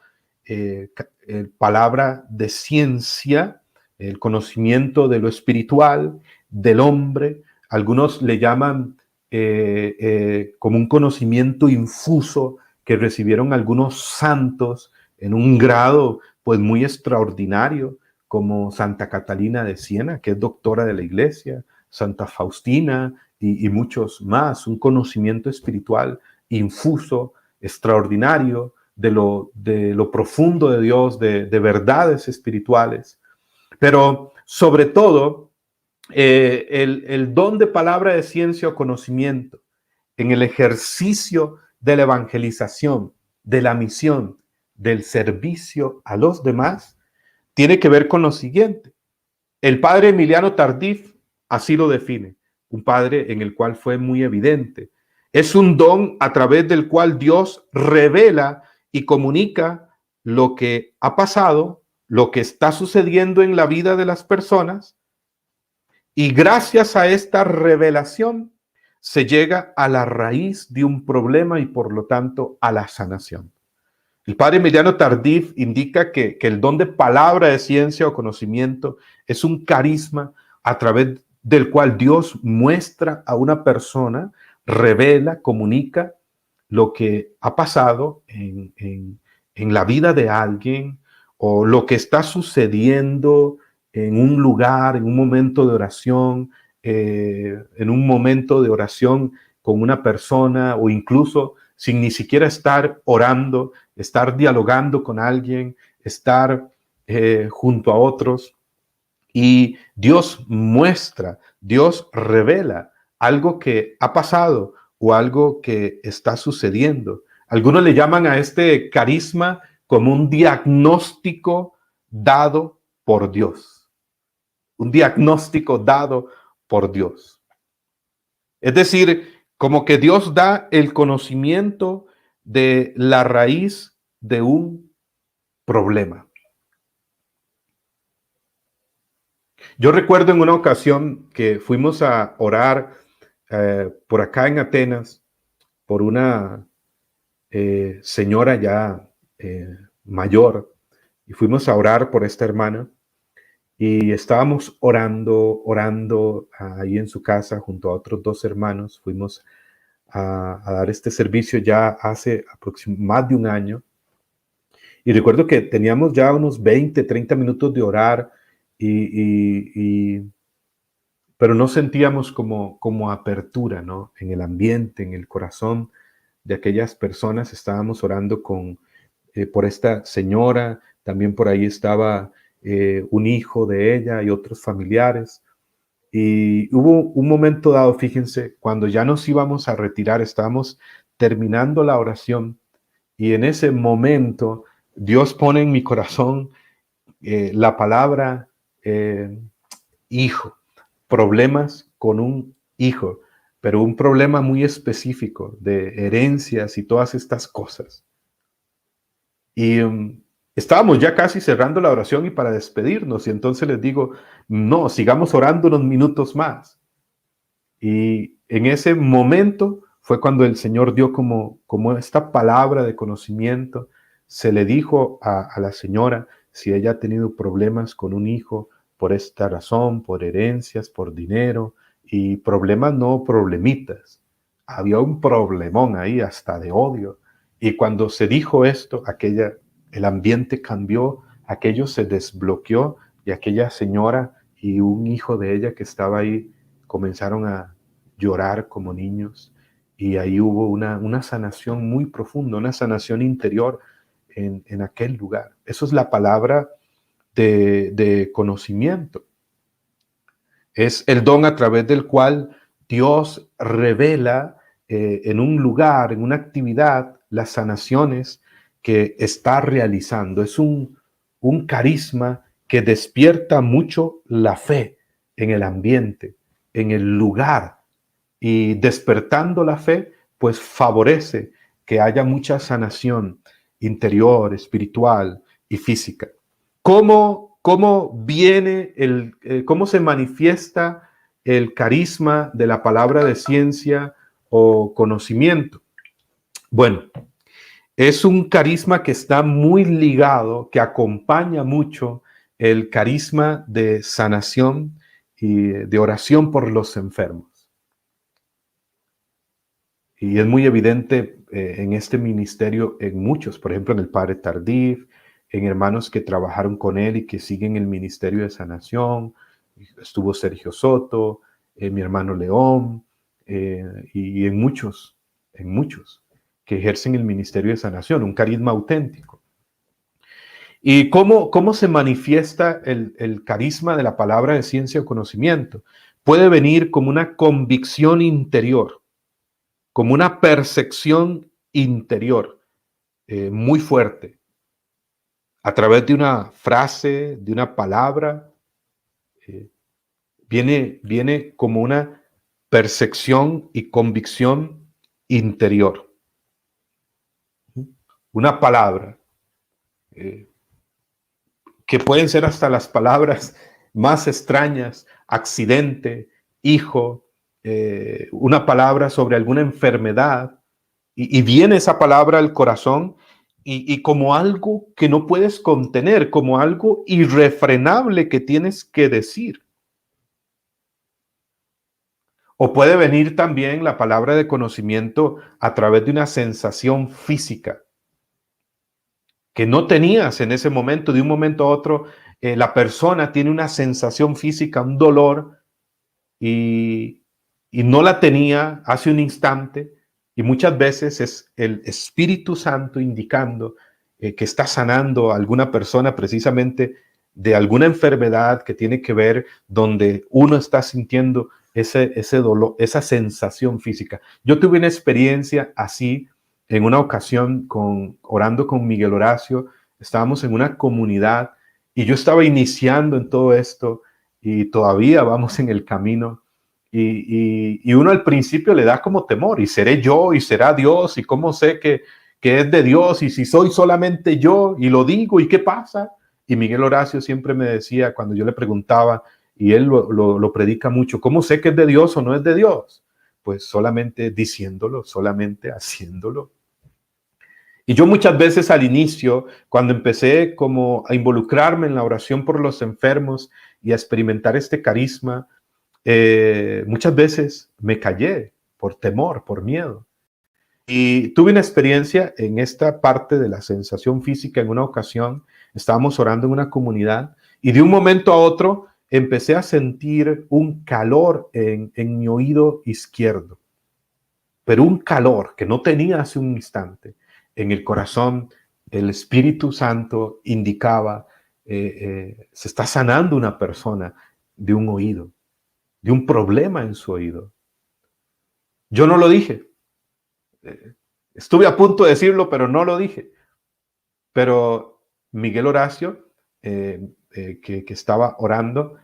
palabra de ciencia, el conocimiento de lo espiritual, del hombre. Algunos le llaman como un conocimiento infuso que recibieron algunos santos en un grado pues muy extraordinario, como Santa Catalina de Siena, que es doctora de la Iglesia, Santa Faustina y muchos más, un conocimiento espiritual infuso, extraordinario, de lo profundo de Dios, de verdades espirituales. Pero sobre todo, el don de palabra de ciencia o conocimiento en el ejercicio de la evangelización, de la misión, del servicio a los demás, tiene que ver con lo siguiente. El padre Emiliano Tardif así lo define, un padre en el cual fue muy evidente. Es un don a través del cual Dios revela y comunica lo que ha pasado, lo que está sucediendo en la vida de las personas, y gracias a esta revelación se llega a la raíz de un problema y por lo tanto a la sanación. El padre Emiliano Tardif indica que el don de palabra de ciencia o conocimiento es un carisma a través del cual Dios muestra a una persona, revela, comunica lo que ha pasado en la vida de alguien o lo que está sucediendo en un lugar, en un momento de oración, en un momento de oración con una persona o incluso sin ni siquiera estar orando, estar dialogando con alguien, estar junto a otros. Y Dios muestra, Dios revela algo que ha pasado o algo que está sucediendo. Algunos le llaman a este carisma como un diagnóstico dado por Dios. Un diagnóstico dado por Dios. Es decir, como que Dios da el conocimiento de la raíz de un problema. Yo recuerdo en una ocasión que fuimos a orar por acá en Atenas por una señora ya mayor, y fuimos a orar por esta hermana y estábamos orando ahí en su casa junto a otros dos hermanos. Fuimos a dar este servicio ya hace más de un año. Y recuerdo que teníamos ya unos 20, 30 minutos de orar, pero no sentíamos como apertura, ¿no? En el ambiente, en el corazón de aquellas personas. Estábamos orando por esta señora, también por ahí estaba un hijo de ella y otros familiares. Y hubo un momento dado, fíjense, cuando ya nos íbamos a retirar, estábamos terminando la oración, y en ese momento Dios pone en mi corazón la palabra hijo, problemas con un hijo, pero un problema muy específico de herencias y todas estas cosas. Y estábamos ya casi cerrando la oración y para despedirnos, y entonces les digo, no, sigamos orando unos minutos más. Y en ese momento fue cuando el Señor dio como esta palabra de conocimiento. Se le dijo a la señora si ella ha tenido problemas con un hijo por esta razón, por herencias, por dinero, y problemas no problemitas. Había un problemón ahí hasta de odio. Y cuando se dijo esto, el ambiente cambió, aquello se desbloqueó, y aquella señora y un hijo de ella que estaba ahí comenzaron a llorar como niños, y ahí hubo una sanación muy profunda, una sanación interior en aquel lugar. Eso es la palabra de conocimiento. Es el don a través del cual Dios revela en un lugar, en una actividad, las sanaciones que está realizando. Es un carisma que despierta mucho la fe en el ambiente, en el lugar, y despertando la fe, pues favorece que haya mucha sanación interior, espiritual y física. ¿Cómo viene cómo se manifiesta el carisma de la palabra de ciencia o conocimiento? Bueno, es un carisma que está muy ligado, que acompaña mucho el carisma de sanación y de oración por los enfermos. Y es muy evidente en este ministerio en muchos, por ejemplo, en el Padre Tardif, en hermanos que trabajaron con él y que siguen el ministerio de sanación. Estuvo Sergio Soto, mi hermano León, y en muchos que ejercen el ministerio de sanación, un carisma auténtico. ¿Y cómo se manifiesta el carisma de la palabra de ciencia o conocimiento? Puede venir como una convicción interior, como una percepción interior muy fuerte, a través de una frase, de una palabra. eh, viene como una percepción y convicción interior. Una palabra, eh, que pueden ser hasta las palabras más extrañas: accidente, hijo, una palabra sobre alguna enfermedad, y viene esa palabra al corazón y como algo que no puedes contener, como algo irrefrenable que tienes que decir. O puede venir también la palabra de conocimiento a través de una sensación física que no tenías en ese momento. De un momento a otro, la persona tiene una sensación física, un dolor, y, y no la tenía hace un instante. Y muchas veces es el Espíritu Santo indicando que está sanando a alguna persona precisamente de alguna enfermedad que tiene que ver donde uno está sintiendo ese dolor, esa sensación física. Yo tuve una experiencia así en una ocasión orando con Miguel Horacio. Estábamos en una comunidad y yo estaba iniciando en todo esto y todavía vamos en el camino. Y uno al principio le da como temor: y seré yo, y será Dios, y cómo sé que es de Dios, y si soy solamente yo y lo digo, y qué pasa. Y Miguel Horacio siempre me decía, cuando yo le preguntaba, y él lo predica mucho: ¿cómo sé que es de Dios o no es de Dios? Pues solamente diciéndolo, solamente haciéndolo. Y yo muchas veces al inicio, cuando empecé como a involucrarme en la oración por los enfermos y a experimentar este carisma, muchas veces me callé por temor, por miedo. Y tuve una experiencia en esta parte de la sensación física. En una ocasión estábamos orando en una comunidad y de un momento a otro empecé a sentir un calor en mi oído izquierdo, pero un calor que no tenía hace un instante. En el corazón, el Espíritu Santo indicaba, se está sanando una persona de un oído, de un problema en su oído. Yo no lo dije. Estuve a punto de decirlo, pero no lo dije. Pero Miguel Horacio, que estaba orando,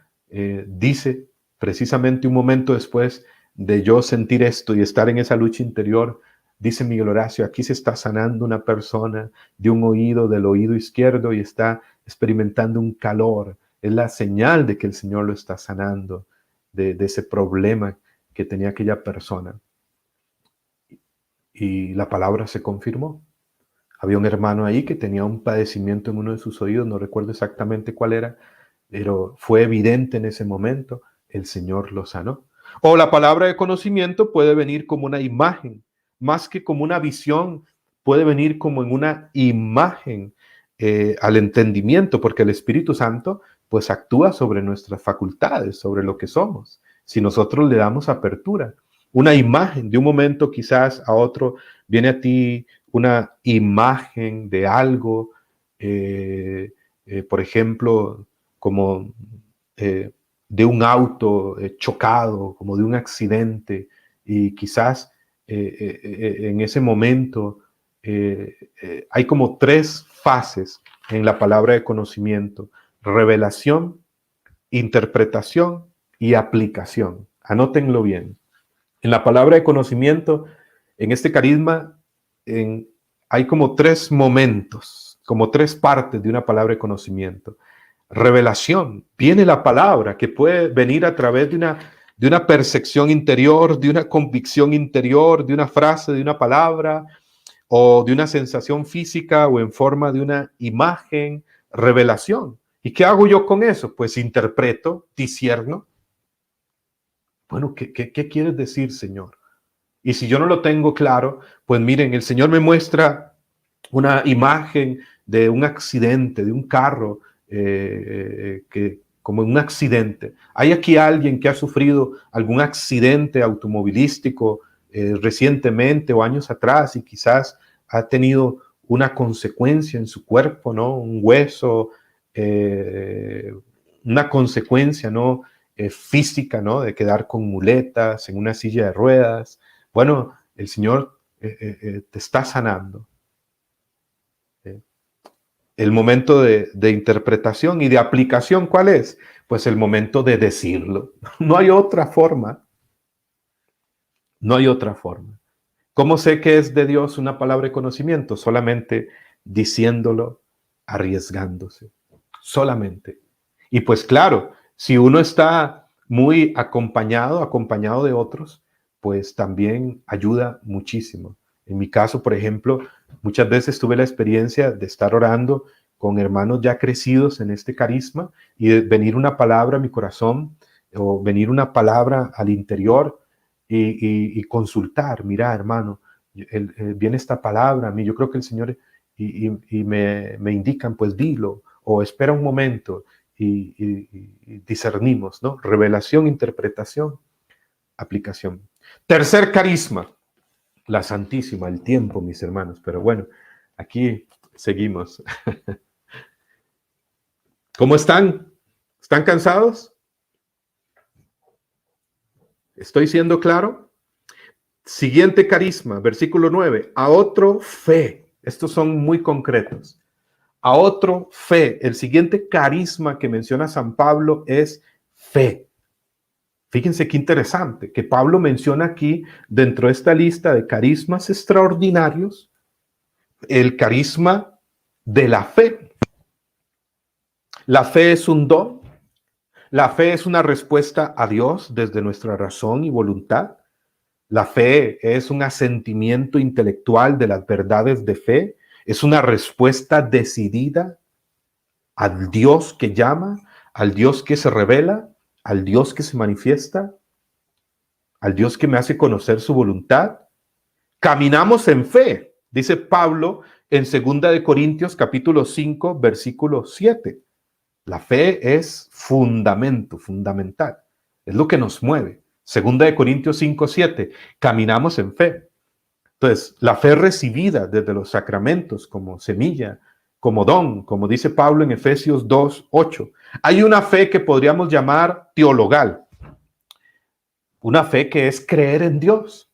dice precisamente un momento después de yo sentir esto y estar en esa lucha interior, dice Miguel Horacio: aquí se está sanando una persona de un oído, del oído izquierdo, y está experimentando un calor. Es la señal de que el Señor lo está sanando de ese problema que tenía aquella persona. Y la palabra se confirmó. Había un hermano ahí que tenía un padecimiento en uno de sus oídos, no recuerdo exactamente cuál era, pero fue evidente en ese momento, el Señor lo sanó. O la palabra de conocimiento puede venir como una imagen, más que como una visión, puede venir como en una imagen al entendimiento, porque el Espíritu Santo pues actúa sobre nuestras facultades, sobre lo que somos, si nosotros le damos apertura. Una imagen, de un momento quizás a otro, viene a ti una imagen de algo, por ejemplo, como de un auto chocado, como de un accidente, y quizás en ese momento hay como tres fases en la palabra de conocimiento: revelación, interpretación y aplicación. Anótenlo bien. En la palabra de conocimiento, en este carisma, hay como tres momentos, como tres partes de una palabra de conocimiento. Revelación, viene la palabra que puede venir a través de una percepción interior, de una convicción interior, de una frase, de una palabra, o de una sensación física o en forma de una imagen. Revelación. ¿Y qué hago yo con eso? Pues interpreto, discierno. Bueno, ¿qué quieres decir, Señor? Y si yo no lo tengo claro, pues miren, el Señor me muestra una imagen de un accidente, de un carro, como un accidente. ¿Hay aquí alguien que ha sufrido algún accidente automovilístico recientemente o años atrás y quizás ha tenido una consecuencia en su cuerpo, ¿no? Un hueso, una consecuencia, ¿no? Física, ¿no? De quedar con muletas, en una silla de ruedas. Bueno, el Señor te está sanando. El momento de interpretación y de aplicación, ¿cuál es? Pues el momento de decirlo. No hay otra forma. No hay otra forma. ¿Cómo sé que es de Dios una palabra de conocimiento? Solamente diciéndolo, arriesgándose. Solamente. Y pues claro, si uno está muy acompañado de otros, pues también ayuda muchísimo. En mi caso, por ejemplo, muchas veces tuve la experiencia de estar orando con hermanos ya crecidos en este carisma y de venir una palabra a mi corazón o venir una palabra al interior y consultar. Mira, hermano, viene esta palabra a mí, yo creo que el Señor, y me indican, pues dilo, o espera un momento, y discernimos, ¿no? Revelación, interpretación, aplicación. Tercer carisma, la Santísima, el tiempo, mis hermanos. Pero bueno, aquí seguimos. ¿Cómo están? ¿Están cansados? ¿Estoy siendo claro? Siguiente carisma, versículo 9. A otro fe. Estos son muy concretos. A otro fe. El siguiente carisma que menciona San Pablo es fe. Fíjense qué interesante que Pablo menciona aquí, dentro de esta lista de carismas extraordinarios, el carisma de la fe. La fe es un don. La fe es una respuesta a Dios desde nuestra razón y voluntad. La fe es un asentimiento intelectual de las verdades de fe. Es una respuesta decidida al Dios que llama, al Dios que se revela, al Dios que se manifiesta, al Dios que me hace conocer su voluntad. Caminamos en fe, dice Pablo en 2 Corintios capítulo 5, versículo 7. La fe es fundamental. Es lo que nos mueve. 2 Corintios 5, 7. Caminamos en fe. Entonces, la fe recibida desde los sacramentos como semilla, como don, como dice Pablo en Efesios 2, 8. Hay una fe que podríamos llamar teologal. Una fe que es creer en Dios.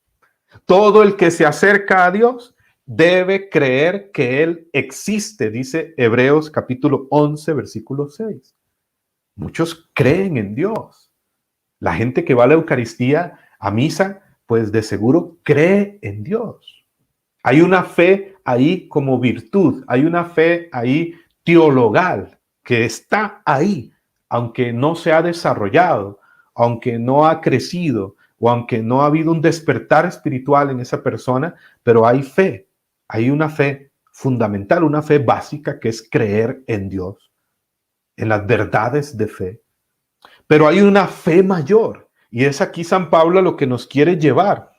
Todo el que se acerca a Dios debe creer que Él existe, dice Hebreos capítulo 11, versículo 6. Muchos creen en Dios. La gente que va a la Eucaristía, a misa, pues de seguro cree en Dios. Hay una fe ahí como virtud, hay una fe ahí teologal que está ahí, aunque no se ha desarrollado, aunque no ha crecido o aunque no ha habido un despertar espiritual en esa persona, pero hay fe, hay una fe fundamental, una fe básica que es creer en Dios, en las verdades de fe. Pero hay una fe mayor y es aquí San Pablo lo que nos quiere llevar.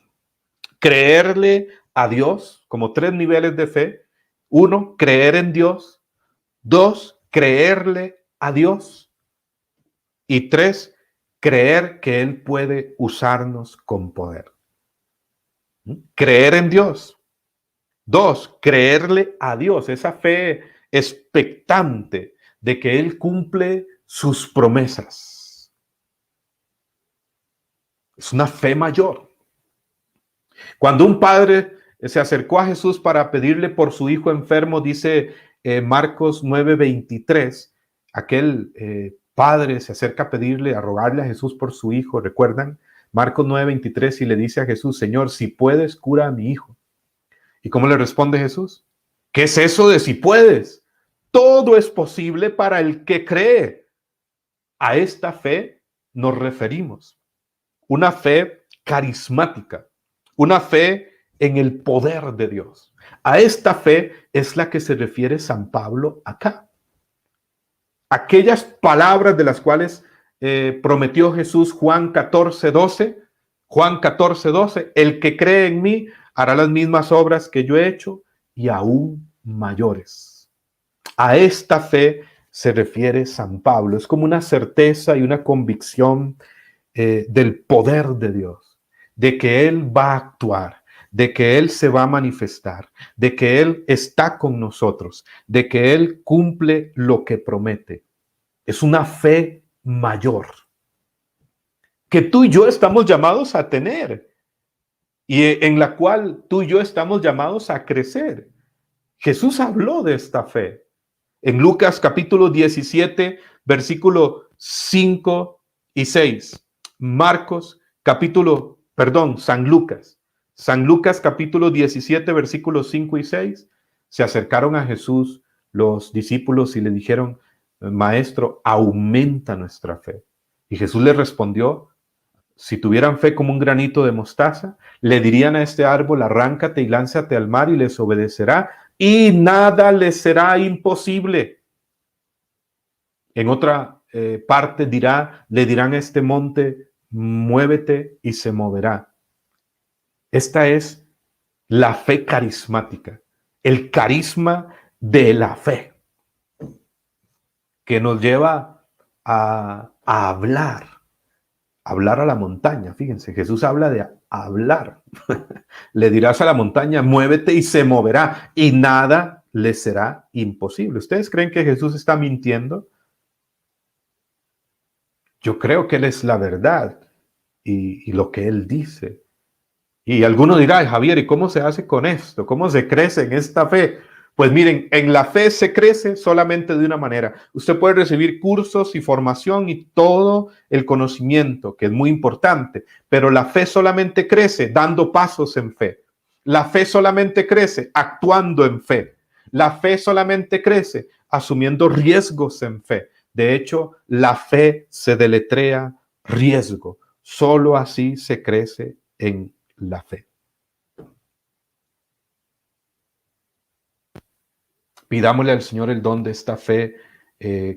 Creerle a Dios, como tres niveles de fe. Uno, creer en Dios. Dos, creerle a Dios. Y tres, creer que Él puede usarnos con poder. Creer en Dios. Dos, creerle a Dios. Esa fe expectante de que Él cumple sus promesas. Es una fe mayor. Cuando un padre se acercó a Jesús para pedirle por su hijo enfermo, dice Marcos 9:23, aquel padre se acerca a pedirle, a rogarle a Jesús por su hijo, ¿recuerdan? Marcos 9:23 y le dice a Jesús, Señor, si puedes, cura a mi hijo. ¿Y cómo le responde Jesús? ¿Qué es eso de si puedes? Todo es posible para el que cree. A esta fe nos referimos. Una fe carismática, una fe en el poder de Dios. A esta fe es la que se refiere San Pablo acá. Aquellas palabras de las cuales prometió Jesús, Juan 14:12, Juan 14:12, el que cree en mí hará las mismas obras que yo he hecho y aún mayores. A esta fe se refiere San Pablo. Es como una certeza y una convicción del poder de Dios, de que Él va a actuar, de que Él se va a manifestar, de que Él está con nosotros, de que Él cumple lo que promete. Es una fe mayor que tú y yo estamos llamados a tener y en la cual tú y yo estamos llamados a crecer. Jesús habló de esta fe en Lucas capítulo 17, versículo 5 y 6. San Lucas capítulo 17, versículos 5 y 6. Se acercaron a Jesús los discípulos y le dijeron, Maestro, aumenta nuestra fe. Y Jesús les respondió, si tuvieran fe como un granito de mostaza, le dirían a este árbol, arráncate y lánzate al mar y les obedecerá y nada les será imposible. En otra parte le dirán a este monte, muévete y se moverá. Esta es la fe carismática, el carisma de la fe, que nos lleva a hablar a la montaña. Fíjense, Jesús habla de hablar. Le dirás a la montaña, muévete y se moverá y nada le será imposible. ¿Ustedes creen que Jesús está mintiendo? Yo creo que Él es la verdad y lo que Él dice. Y alguno dirá, Javier, ¿y cómo se hace con esto? ¿Cómo se crece en esta fe? Pues miren, en la fe se crece solamente de una manera. Usted puede recibir cursos y formación y todo el conocimiento, que es muy importante, pero la fe solamente crece dando pasos en fe. La fe solamente crece actuando en fe. La fe solamente crece asumiendo riesgos en fe. De hecho, la fe se deletrea riesgo. Solo así se crece en la fe. Pidámosle al Señor el don de esta fe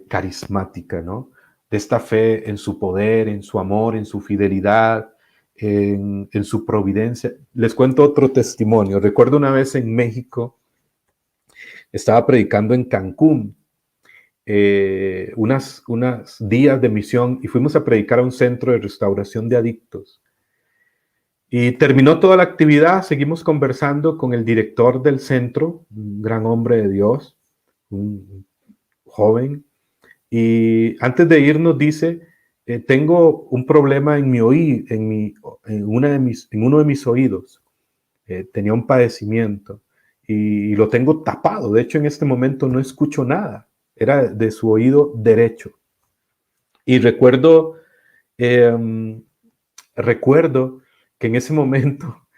carismática, ¿no? De esta fe en su poder, en su amor, en su fidelidad, en su providencia. Les cuento otro testimonio. Recuerdo una vez en México, estaba predicando en Cancún, unos días de misión y fuimos a predicar a un centro de restauración de adictos. Y terminó toda la actividad, seguimos conversando con el director del centro, un gran hombre de Dios, un joven, y antes de irnos dice, tengo un problema en mi oído, en uno de mis oídos, tenía un padecimiento y lo tengo tapado, de hecho en este momento no escucho nada, era de su oído derecho. Y eh, recuerdo que en ese momento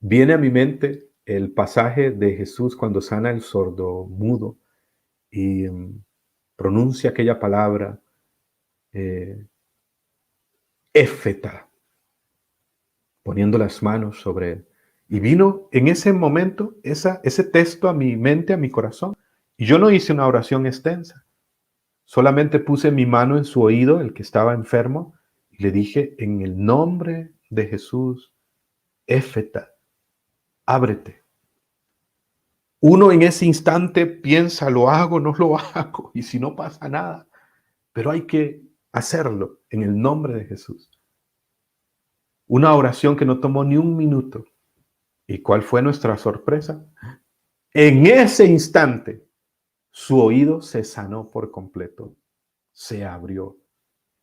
viene a mi mente el pasaje de Jesús cuando sana el sordomudo y pronuncia aquella palabra, éfeta, poniendo las manos sobre él. Y vino en ese momento ese texto a mi mente, a mi corazón. Y yo no hice una oración extensa. Solamente puse mi mano en su oído, el que estaba enfermo, y le dije, en el nombre de Jesús, éfeta, ábrete. Uno en ese instante piensa, ¿lo hago, no lo hago? Y si no pasa nada, pero hay que hacerlo en el nombre de Jesús. Una oración que no tomó ni un minuto. ¿Y cuál fue nuestra sorpresa? En ese instante, su oído se sanó por completo, se abrió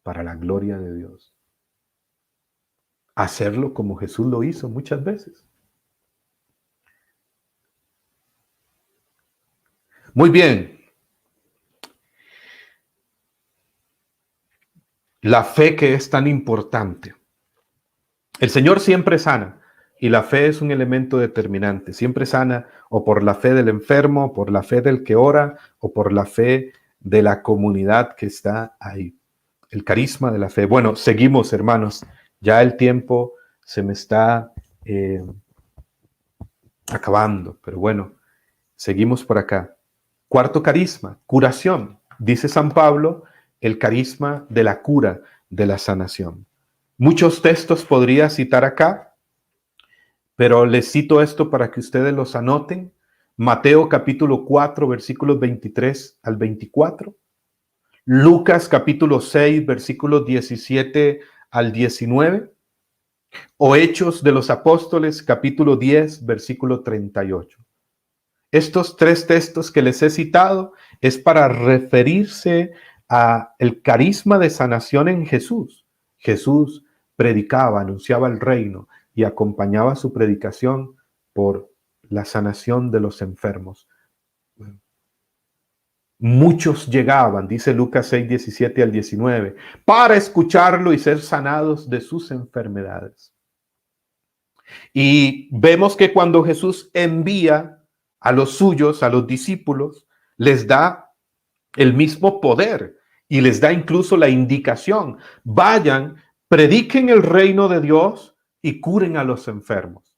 para la gloria de Dios. Hacerlo como Jesús lo hizo muchas veces. Muy bien. La fe que es tan importante. El Señor siempre sana y la fe es un elemento determinante. Siempre sana o por la fe del enfermo, por la fe del que ora o por la fe de la comunidad que está ahí. El carisma de la fe. Bueno, seguimos, hermanos. Ya el tiempo se me está acabando, pero bueno, seguimos por acá. Cuarto carisma, curación. Dice San Pablo, el carisma de la cura, de la sanación. Muchos textos podría citar acá, pero les cito esto para que ustedes los anoten. Mateo capítulo 4, versículos 23 al 24. Lucas capítulo 6, versículos 17 al 19. O Hechos de los Apóstoles capítulo 10, versículo 38. Estos tres textos que les he citado es para referirse a el carisma de sanación en Jesús. Jesús predicaba, anunciaba el reino y acompañaba su predicación por la sanación de los enfermos. Muchos llegaban, dice Lucas 6, 17 al 19, para escucharlo y ser sanados de sus enfermedades. Y vemos que cuando Jesús envía a los suyos, a los discípulos, les da el mismo poder y les da incluso la indicación: vayan, prediquen el reino de Dios y curen a los enfermos.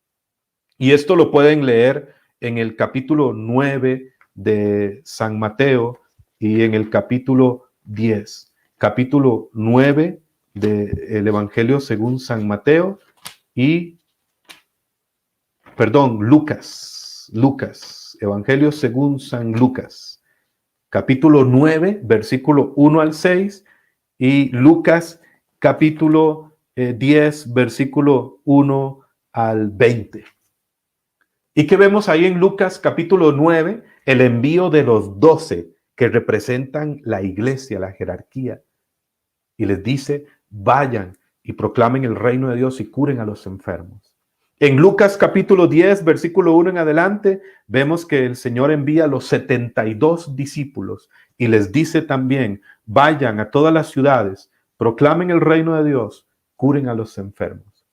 Y esto lo pueden leer en el capítulo 9 de San Mateo y en el capítulo 10. Capítulo 9 del Evangelio según San Mateo y Lucas, Evangelio según San Lucas, capítulo 9, versículo 1 al 6, y Lucas, capítulo 10, versículo 1 al 20. ¿Y qué vemos ahí en Lucas, capítulo 9? El envío de los 12, que representan la iglesia, la jerarquía. Y les dice: vayan y proclamen el reino de Dios y curen a los enfermos. En Lucas capítulo 10, versículo 1 en adelante, vemos que el Señor envía a los 72 discípulos y les dice también: vayan a todas las ciudades, proclamen el reino de Dios, curen a los enfermos.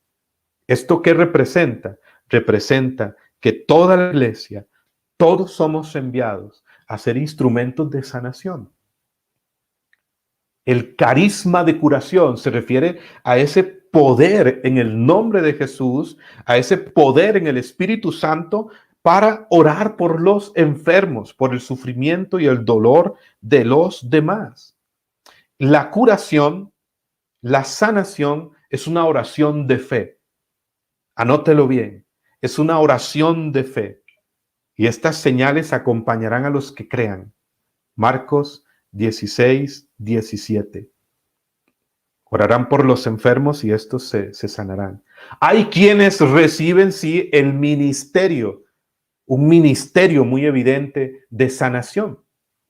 ¿Esto qué representa? Representa que toda la iglesia, todos somos enviados a ser instrumentos de sanación. El carisma de curación se refiere a ese poder en el nombre de Jesús, a ese poder en el Espíritu Santo para orar por los enfermos, por el sufrimiento y el dolor de los demás. La curación, la sanación es una oración de fe. Anótelo bien, es una oración de fe. Y estas señales acompañarán a los que crean. Marcos 16, 17. Orarán por los enfermos y estos se sanarán. Hay quienes reciben, sí, el ministerio, un ministerio muy evidente de sanación,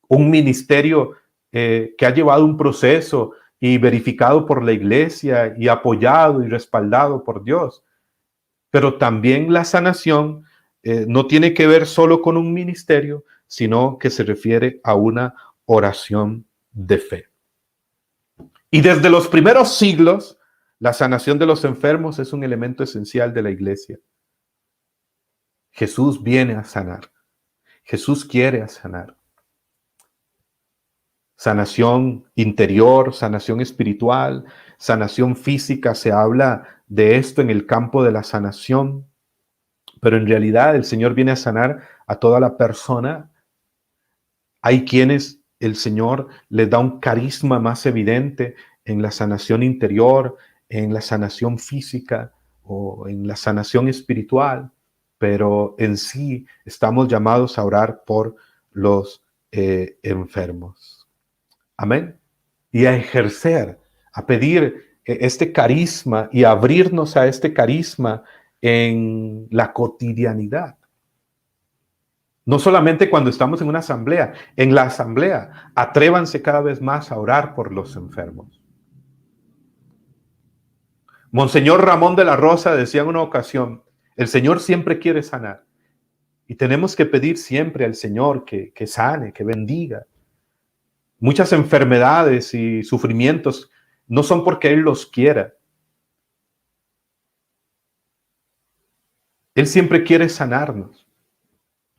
un ministerio que ha llevado un proceso y verificado por la iglesia y apoyado y respaldado por Dios. Pero también la sanación no tiene que ver solo con un ministerio, sino que se refiere a una oración de fe. Y desde los primeros siglos, la sanación de los enfermos es un elemento esencial de la iglesia. Jesús viene a sanar. Jesús quiere sanar. Sanación interior, sanación espiritual, sanación física. Se habla de esto en el campo de la sanación. Pero en realidad el Señor viene a sanar a toda la persona. Hay quienes el Señor les da un carisma más evidente en la sanación interior, en la sanación física o en la sanación espiritual, pero en sí estamos llamados a orar por los enfermos. Amén. Y a ejercer, a pedir este carisma y abrirnos a este carisma en la cotidianidad. No solamente cuando estamos en una asamblea, en la asamblea, atrévanse cada vez más a orar por los enfermos. Monseñor Ramón de la Rosa decía en una ocasión: el Señor siempre quiere sanar, Y tenemos que pedir siempre al Señor que sane, que bendiga. Muchas enfermedades y sufrimientos no son porque Él los quiera. Él siempre quiere sanarnos.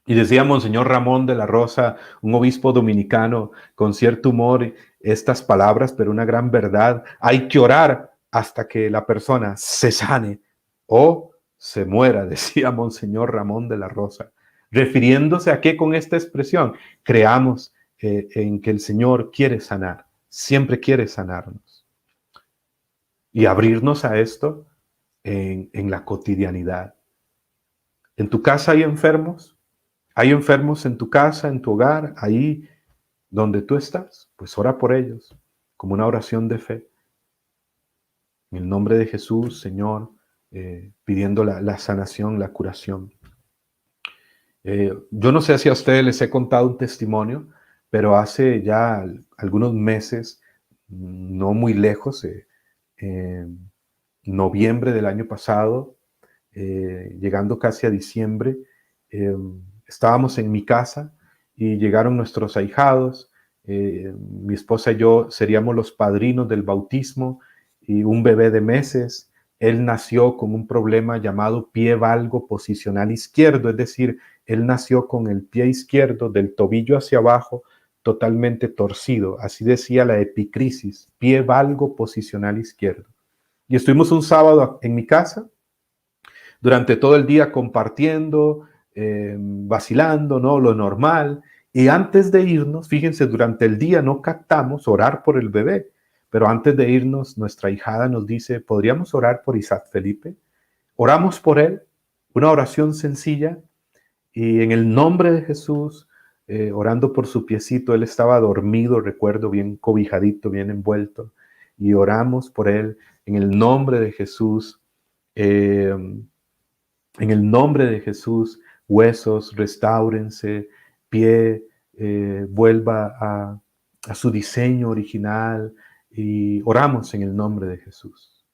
Y decía Monseñor Ramón de la Rosa, un obispo dominicano, con cierto humor, estas palabras, pero una gran verdad. Hay que orar hasta que la persona se sane o se muera, decía Monseñor Ramón de la Rosa. Refiriéndose a qué con esta expresión, creamos en que el Señor quiere sanar, siempre quiere sanarnos. Y abrirnos a esto en la cotidianidad. ¿En tu casa hay enfermos? ¿Hay enfermos en tu casa, en tu hogar, ahí donde tú estás? Pues ora por ellos, como una oración de fe. En el nombre de Jesús, Señor, pidiendo la sanación, la curación. Yo no sé si a ustedes les he contado un testimonio, pero hace ya algunos meses, no muy lejos, en noviembre del año pasado, llegando casi a diciembre, estábamos en mi casa y llegaron nuestros ahijados. Mi esposa y yo seríamos los padrinos del bautismo y un bebé de meses. Él nació con un problema llamado pie valgo posicional izquierdo, es decir, él nació con el pie izquierdo del tobillo hacia abajo totalmente torcido. Así decía la epicrisis, pie valgo posicional izquierdo. Y estuvimos un sábado en mi casa durante todo el día compartiendo, vacilando, ¿no? Lo normal. Y antes de irnos, fíjense, durante el día no captamos orar por el bebé, pero antes de irnos, nuestra hijada nos dice, ¿podríamos orar por Isaac Felipe? Oramos por él, una oración sencilla, y en el nombre de Jesús, orando por su piecito, él estaba dormido, recuerdo, bien cobijadito, bien envuelto, y oramos por él en el nombre de Jesús. En el nombre de Jesús, huesos restáurense, pie vuelva a su diseño original y oramos en el nombre de Jesús.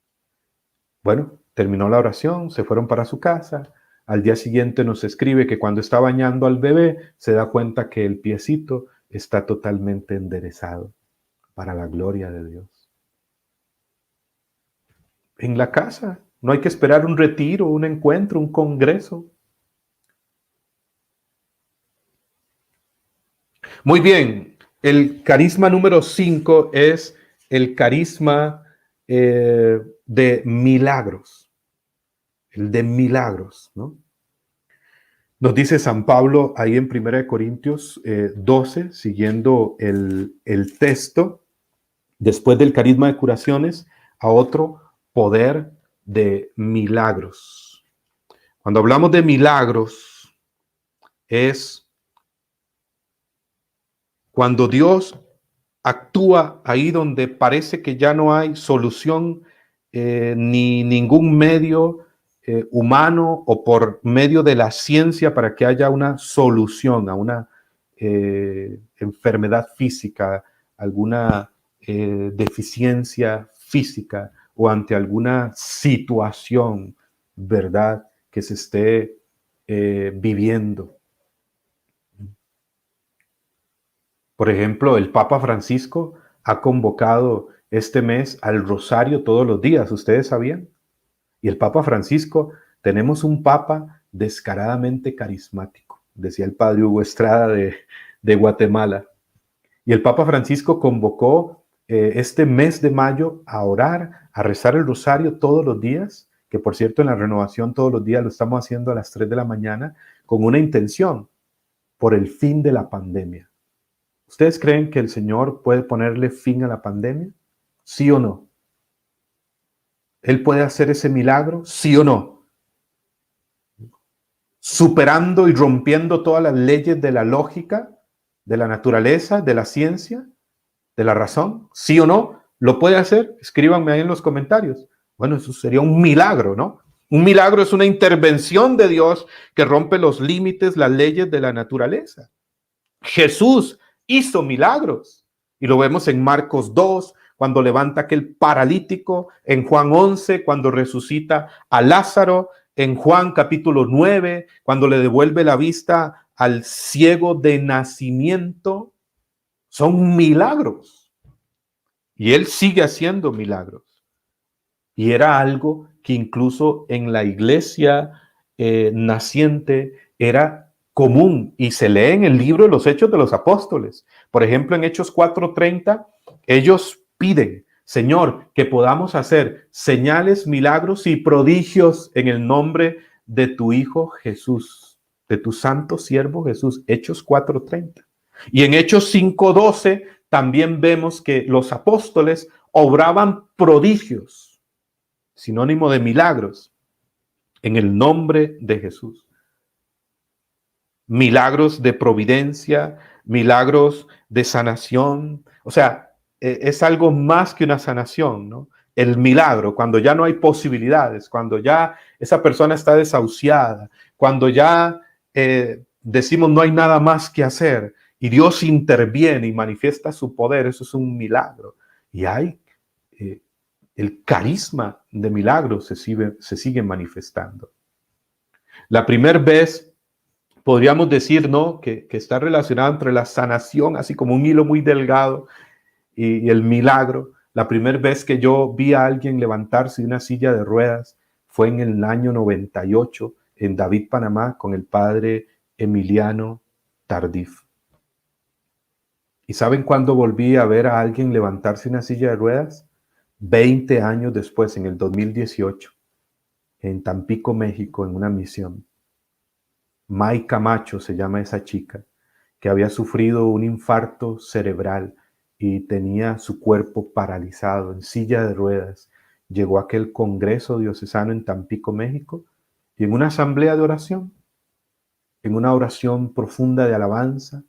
Bueno, terminó la oración, se fueron para su casa. Al día siguiente nos escribe que cuando está bañando al bebé se da cuenta que el piecito está totalmente enderezado para la gloria de Dios. En la casa. No hay que esperar un retiro, un encuentro, un congreso. Muy bien, el carisma número 5 es el carisma de milagros. El de milagros, ¿no? Nos dice San Pablo ahí en 1 Corintios 12, siguiendo el texto, después del carisma de curaciones, a otro poder de milagros. Cuando hablamos de milagros, es cuando Dios actúa ahí donde parece que ya no hay solución ni ningún medio humano o por medio de la ciencia para que haya una solución a una enfermedad física, alguna deficiencia física o ante alguna situación, ¿verdad?, que se esté viviendo. Por ejemplo, el Papa Francisco ha convocado este mes al rosario todos los días, ¿ustedes sabían? Y el Papa Francisco, tenemos un Papa descaradamente carismático, decía el padre Hugo Estrada de Guatemala. Y el Papa Francisco convocó este mes de mayo a orar, a rezar el rosario todos los días, que por cierto en la renovación todos los días lo estamos haciendo a las 3 de la mañana, con una intención, por el fin de la pandemia. ¿Ustedes creen que el Señor puede ponerle fin a la pandemia? ¿Sí o no? ¿Él puede hacer ese milagro? ¿Sí o no? Superando y rompiendo todas las leyes de la lógica, de la naturaleza, de la ciencia, de la razón. ¿Sí o no? ¿Lo puede hacer? Escríbanme ahí en los comentarios. Bueno, eso sería un milagro, ¿no? Un milagro es una intervención de Dios que rompe los límites, las leyes de la naturaleza. Jesús hizo milagros y lo vemos en Marcos 2, cuando levanta aquel paralítico, en Juan 11, cuando resucita a Lázaro, en Juan capítulo 9, cuando le devuelve la vista al ciego de nacimiento, son milagros. Y él sigue haciendo milagros. Y era algo que incluso en la iglesia naciente era común y se lee en el libro de los Hechos de los Apóstoles. Por ejemplo, en Hechos 4:30, ellos piden, Señor, que podamos hacer señales, milagros y prodigios en el nombre de tu Hijo Jesús, de tu santo siervo Jesús. Hechos 4:30. Y en Hechos 5:12 también vemos que los apóstoles obraban prodigios, sinónimo de milagros, en el nombre de Jesús. Milagros de providencia, milagros de sanación. O sea, es algo más que una sanación, ¿no? El milagro, cuando ya no hay posibilidades, cuando ya esa persona está desahuciada, cuando ya decimos no hay nada más que hacer y Dios interviene y manifiesta su poder, eso es un milagro. Y hay el carisma de milagros se sigue manifestando. La primera vez, podríamos decir, ¿no?, que está relacionado entre la sanación, así como un hilo muy delgado, y el milagro. La primera vez que yo vi a alguien levantarse de una silla de ruedas fue en el año 98 en David, Panamá, con el padre Emiliano Tardif. ¿Y saben cuándo volví a ver a alguien levantarse de una silla de ruedas? 20 años después, en el 2018, en Tampico, México, en una misión. May Camacho se llama esa chica, que había sufrido un infarto cerebral y tenía su cuerpo paralizado, en silla de ruedas. Llegó a aquel congreso diocesano en Tampico, México, y en una asamblea de oración, en una oración profunda de alabanza,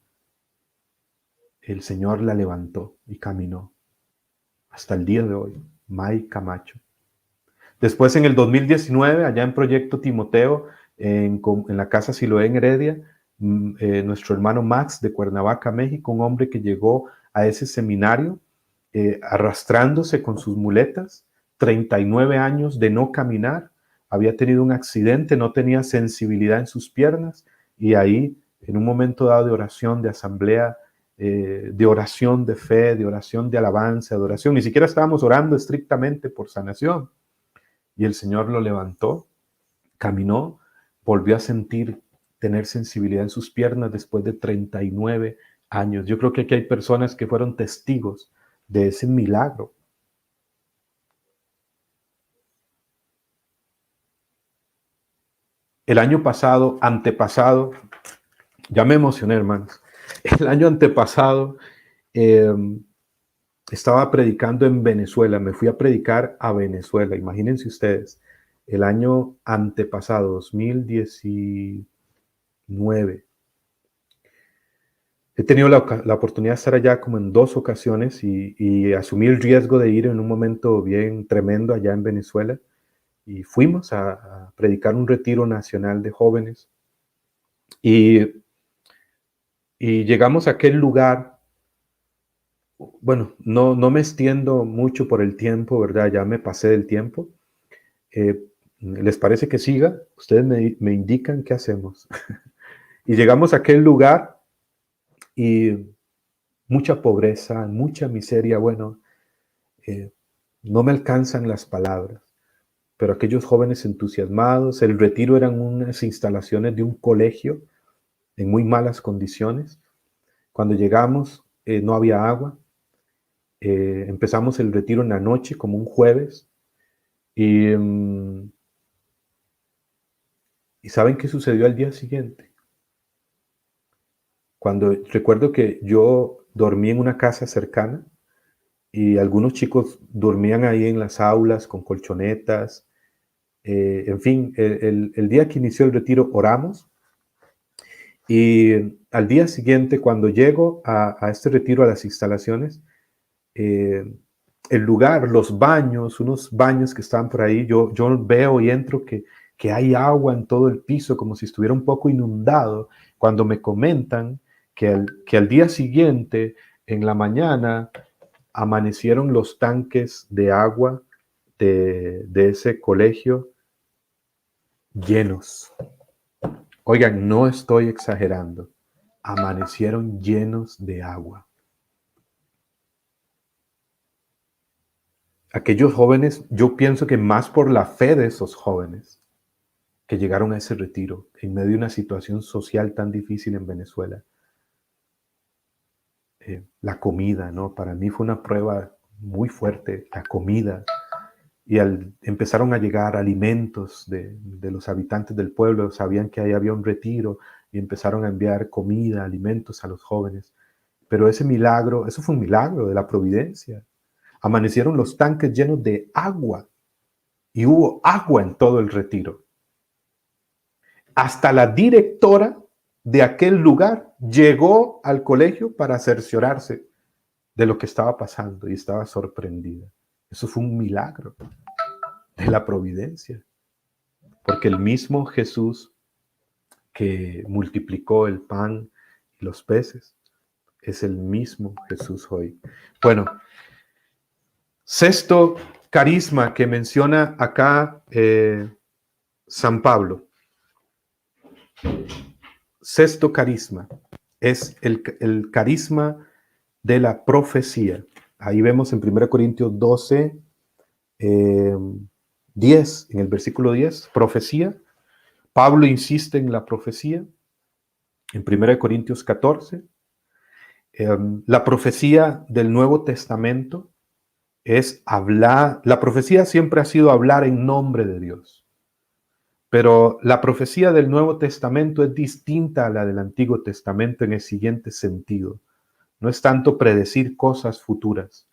el Señor la levantó y caminó. Hasta el día de hoy, May Camacho. Después, en el 2019, allá en Proyecto Timoteo, en la Casa Siloé en Heredia, nuestro hermano Max de Cuernavaca, México, un hombre que llegó a ese seminario arrastrándose con sus muletas, 39 años de no caminar, había tenido un accidente, no tenía sensibilidad en sus piernas, y ahí, en un momento dado de oración, de asamblea, de oración de fe, de oración de alabanza, de oración, ni siquiera estábamos orando estrictamente por sanación, y el Señor lo levantó, caminó, volvió a tener sensibilidad en sus piernas después de 39 años. Yo creo que aquí hay personas que fueron testigos de ese milagro. El año pasado, antepasado, ya me emocioné, hermanos. El año antepasado estaba predicando en Venezuela, me fui a predicar a Venezuela, imagínense ustedes, el año antepasado, 2019. He tenido la oportunidad de estar allá como en 2 ocasiones y asumí el riesgo de ir en un momento bien tremendo allá en Venezuela. Y fuimos a predicar un retiro nacional de jóvenes. Y llegamos a aquel lugar. Bueno, no me extiendo mucho por el tiempo, ¿verdad? Ya me pasé del tiempo. ¿Les parece que siga? Ustedes me indican qué hacemos. Y llegamos a aquel lugar y mucha pobreza, mucha miseria. Bueno, no me alcanzan las palabras, pero aquellos jóvenes entusiasmados, el retiro eran unas instalaciones de un colegio en muy malas condiciones. Cuando llegamos no había agua. Empezamos el retiro en la noche, como un jueves, y ¿saben qué sucedió al día siguiente? Cuando recuerdo que yo dormí en una casa cercana y algunos chicos dormían ahí en las aulas con colchonetas. En fin, el día que inició el retiro oramos y al día siguiente, cuando llego a este retiro, a las instalaciones, el lugar, los baños, unos baños que estaban por ahí, yo veo y entro que hay agua en todo el piso, como si estuviera un poco inundado, cuando me comentan que al día siguiente, en la mañana, amanecieron los tanques de agua de ese colegio llenos. Oigan, no estoy exagerando. Amanecieron llenos de agua. Aquellos jóvenes, yo pienso que más por la fe de esos jóvenes que llegaron a ese retiro en medio de una situación social tan difícil en Venezuela. La comida, ¿no? Para mí fue una prueba muy fuerte, la comida. Y empezaron a llegar alimentos de los habitantes del pueblo, sabían que ahí había un retiro y empezaron a enviar comida, alimentos a los jóvenes. Pero ese milagro, eso fue un milagro de la providencia. Amanecieron los tanques llenos de agua y hubo agua en todo el retiro. Hasta la directora de aquel lugar llegó al colegio para cerciorarse de lo que estaba pasando y estaba sorprendida. Eso fue un milagro de la providencia, porque el mismo Jesús que multiplicó el pan y los peces es el mismo Jesús hoy. Bueno, sexto carisma que menciona acá San Pablo. Sexto carisma es el carisma de la profecía. Ahí vemos en 1 Corintios 12, 10, en el versículo 10, profecía. Pablo insiste en la profecía. En 1 Corintios 14, la profecía del Nuevo Testamento es hablar. La profecía siempre ha sido hablar en nombre de Dios. Pero la profecía del Nuevo Testamento es distinta a la del Antiguo Testamento en el siguiente sentido. No es tanto predecir cosas futuras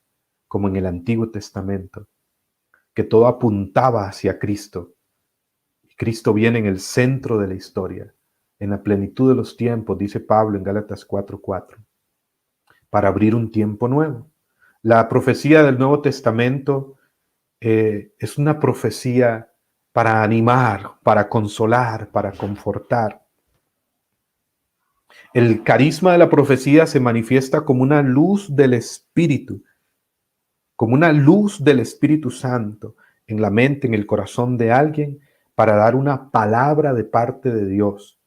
como en el Antiguo Testamento, que todo apuntaba hacia Cristo. Cristo viene en el centro de la historia, en la plenitud de los tiempos, dice Pablo en Gálatas 4:4, para abrir un tiempo nuevo. La profecía del Nuevo Testamento es una profecía para animar, para consolar, para confortar. El carisma de la profecía se manifiesta como una luz del Espíritu, como una luz del Espíritu Santo en la mente, en el corazón de alguien, para dar una palabra de parte de Dios.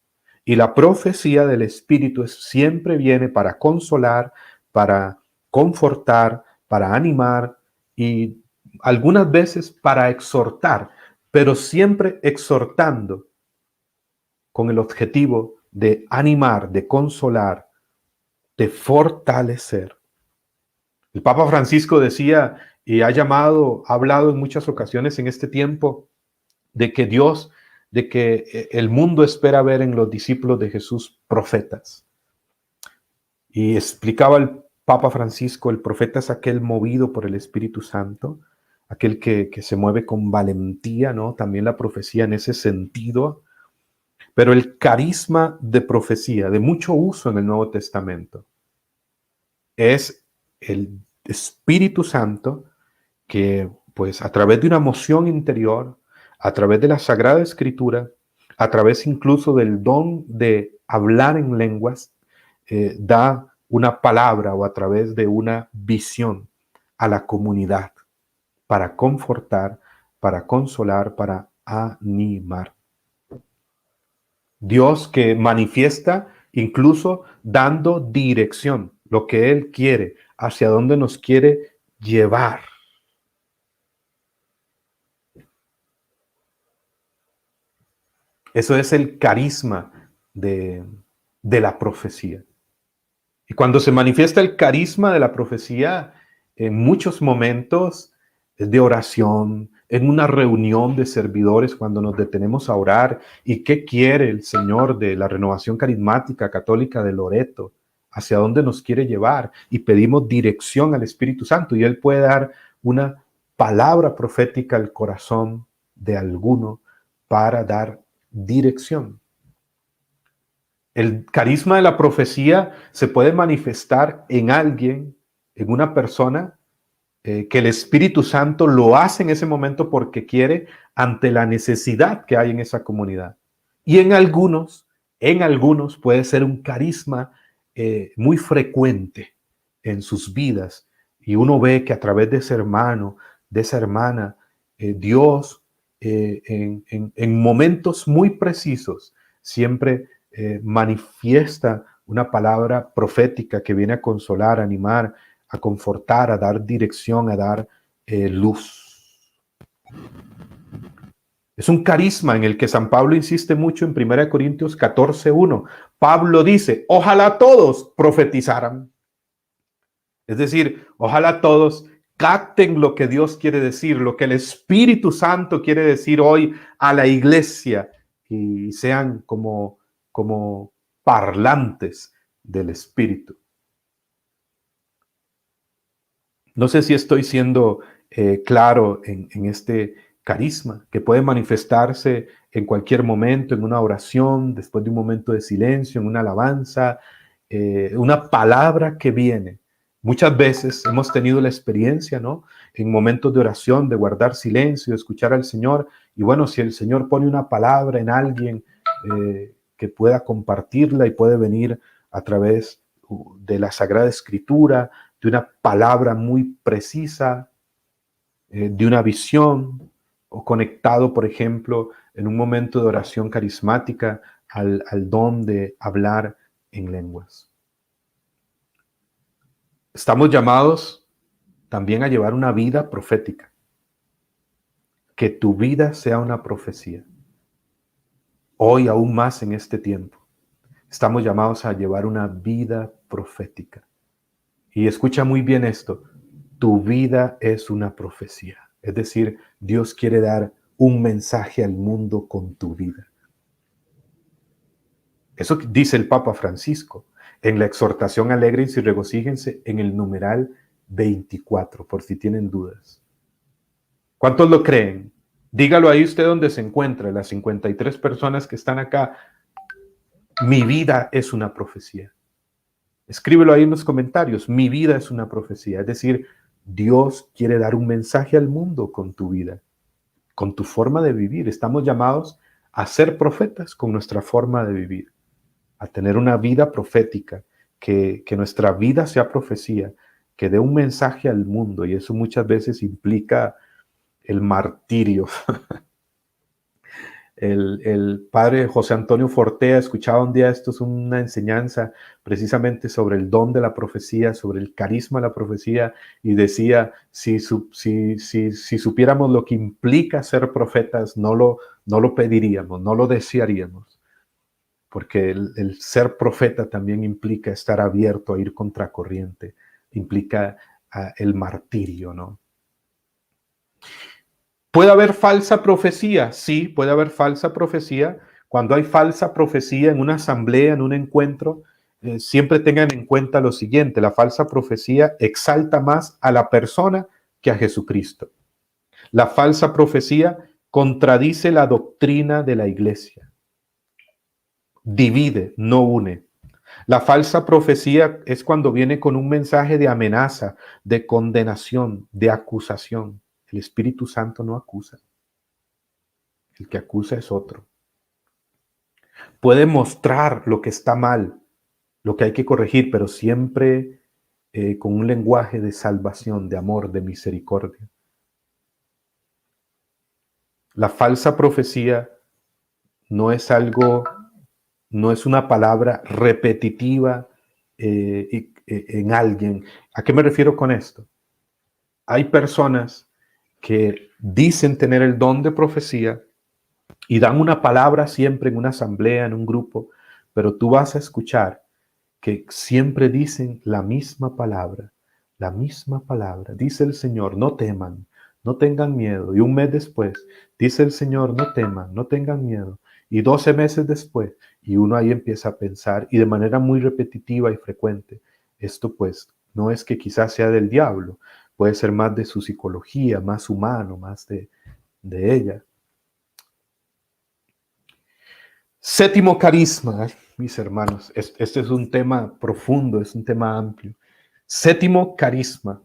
Y la profecía del Espíritu siempre viene para consolar, para confortar, para animar y algunas veces para exhortar, pero siempre exhortando con el objetivo de animar, de consolar, de fortalecer. El Papa Francisco decía y ha hablado en muchas ocasiones en este tiempo de que el mundo espera ver en los discípulos de Jesús profetas. Y explicaba el Papa Francisco, el profeta es aquel movido por el Espíritu Santo, aquel que se mueve con valentía, ¿no? También la profecía en ese sentido. Pero el carisma de profecía, de mucho uso en el Nuevo Testamento, es el Espíritu Santo que, pues, a través de una moción interior, a través de la Sagrada Escritura, a través incluso del don de hablar en lenguas, da una palabra o a través de una visión a la comunidad para confortar, para consolar, para animar. Dios que manifiesta incluso dando dirección, lo que Él quiere, hacia dónde nos quiere llevar. Eso es el carisma de la profecía. Y cuando se manifiesta el carisma de la profecía, en muchos momentos de oración, en una reunión de servidores, cuando nos detenemos a orar, ¿y qué quiere el Señor de la Renovación Carismática Católica de Loreto? ¿Hacia dónde nos quiere llevar? Y pedimos dirección al Espíritu Santo, y Él puede dar una palabra profética al corazón de alguno para dar dirección. El carisma de la profecía se puede manifestar en alguien, en una persona, que el Espíritu Santo lo hace en ese momento porque quiere ante la necesidad que hay en esa comunidad. Y en algunos puede ser un carisma muy frecuente en sus vidas. Y uno ve que a través de ese hermano, de esa hermana, Dios en momentos muy precisos, siempre manifiesta una palabra profética que viene a consolar, a animar, a confortar, a dar dirección, a dar luz. Es un carisma en el que San Pablo insiste mucho en 1 Corintios 14:1. Pablo dice, ojalá todos profetizaran. Es decir, ojalá todos capten lo que Dios quiere decir, lo que el Espíritu Santo quiere decir hoy a la iglesia y sean como parlantes del Espíritu. No sé si estoy siendo claro en este carisma que puede manifestarse en cualquier momento, en una oración, después de un momento de silencio, en una alabanza, una palabra que viene. Muchas veces hemos tenido la experiencia, ¿no? En momentos de oración, de guardar silencio, de escuchar al Señor. Y bueno, si el Señor pone una palabra en alguien que pueda compartirla y puede venir a través de la Sagrada Escritura, de una palabra muy precisa, de una visión, o conectado, por ejemplo, en un momento de oración carismática al don de hablar en lenguas. Estamos llamados también a llevar una vida profética. Que tu vida sea una profecía. Hoy aún más en este tiempo. Estamos llamados a llevar una vida profética. Y escucha muy bien esto. Tu vida es una profecía. Es decir, Dios quiere dar un mensaje al mundo con tu vida. Eso dice el Papa Francisco en la exhortación Alégrense y regocíjense en el numeral 24, por si tienen dudas. ¿Cuántos lo creen? Dígalo ahí usted donde se encuentra, las 53 personas que están acá. Mi vida es una profecía. Escríbelo ahí en los comentarios. Mi vida es una profecía. Es decir, Dios quiere dar un mensaje al mundo con tu vida, con tu forma de vivir. Estamos llamados a ser profetas con nuestra forma de vivir, a tener una vida profética, que nuestra vida sea profecía, que dé un mensaje al mundo, y eso muchas veces implica el martirio. El padre José Antonio Fortea escuchaba un día esto, es una enseñanza precisamente sobre el don de la profecía, sobre el carisma de la profecía, y decía, si supiéramos lo que implica ser profetas, no lo pediríamos, no lo desearíamos, porque el ser profeta también implica estar abierto a ir contracorriente, implica el martirio, ¿no? ¿Puede haber falsa profecía? Sí, puede haber falsa profecía. Cuando hay falsa profecía en una asamblea, en un encuentro, siempre tengan en cuenta lo siguiente: la falsa profecía exalta más a la persona que a Jesucristo. La falsa profecía contradice la doctrina de la iglesia. Divide, no une. La falsa profecía es cuando viene con un mensaje de amenaza, de condenación, de acusación. El Espíritu Santo no acusa. El que acusa es otro. Puede mostrar lo que está mal, lo que hay que corregir, pero siempre con un lenguaje de salvación, de amor, de misericordia. La falsa profecía no es algo, no es una palabra repetitiva en alguien. ¿A qué me refiero con esto? Hay personas que dicen tener el don de profecía y dan una palabra siempre en una asamblea, en un grupo, pero tú vas a escuchar que siempre dicen la misma palabra, la misma palabra. Dice el Señor, no teman, no tengan miedo. Y un mes después, dice el Señor, no teman, no tengan miedo. Y 12 meses después, y uno ahí empieza a pensar, y de manera muy repetitiva y frecuente, esto pues no es que quizás sea del diablo, puede ser más de su psicología, más humano, más de ella. Séptimo carisma, mis hermanos, este es un tema profundo, es un tema amplio. Séptimo carisma,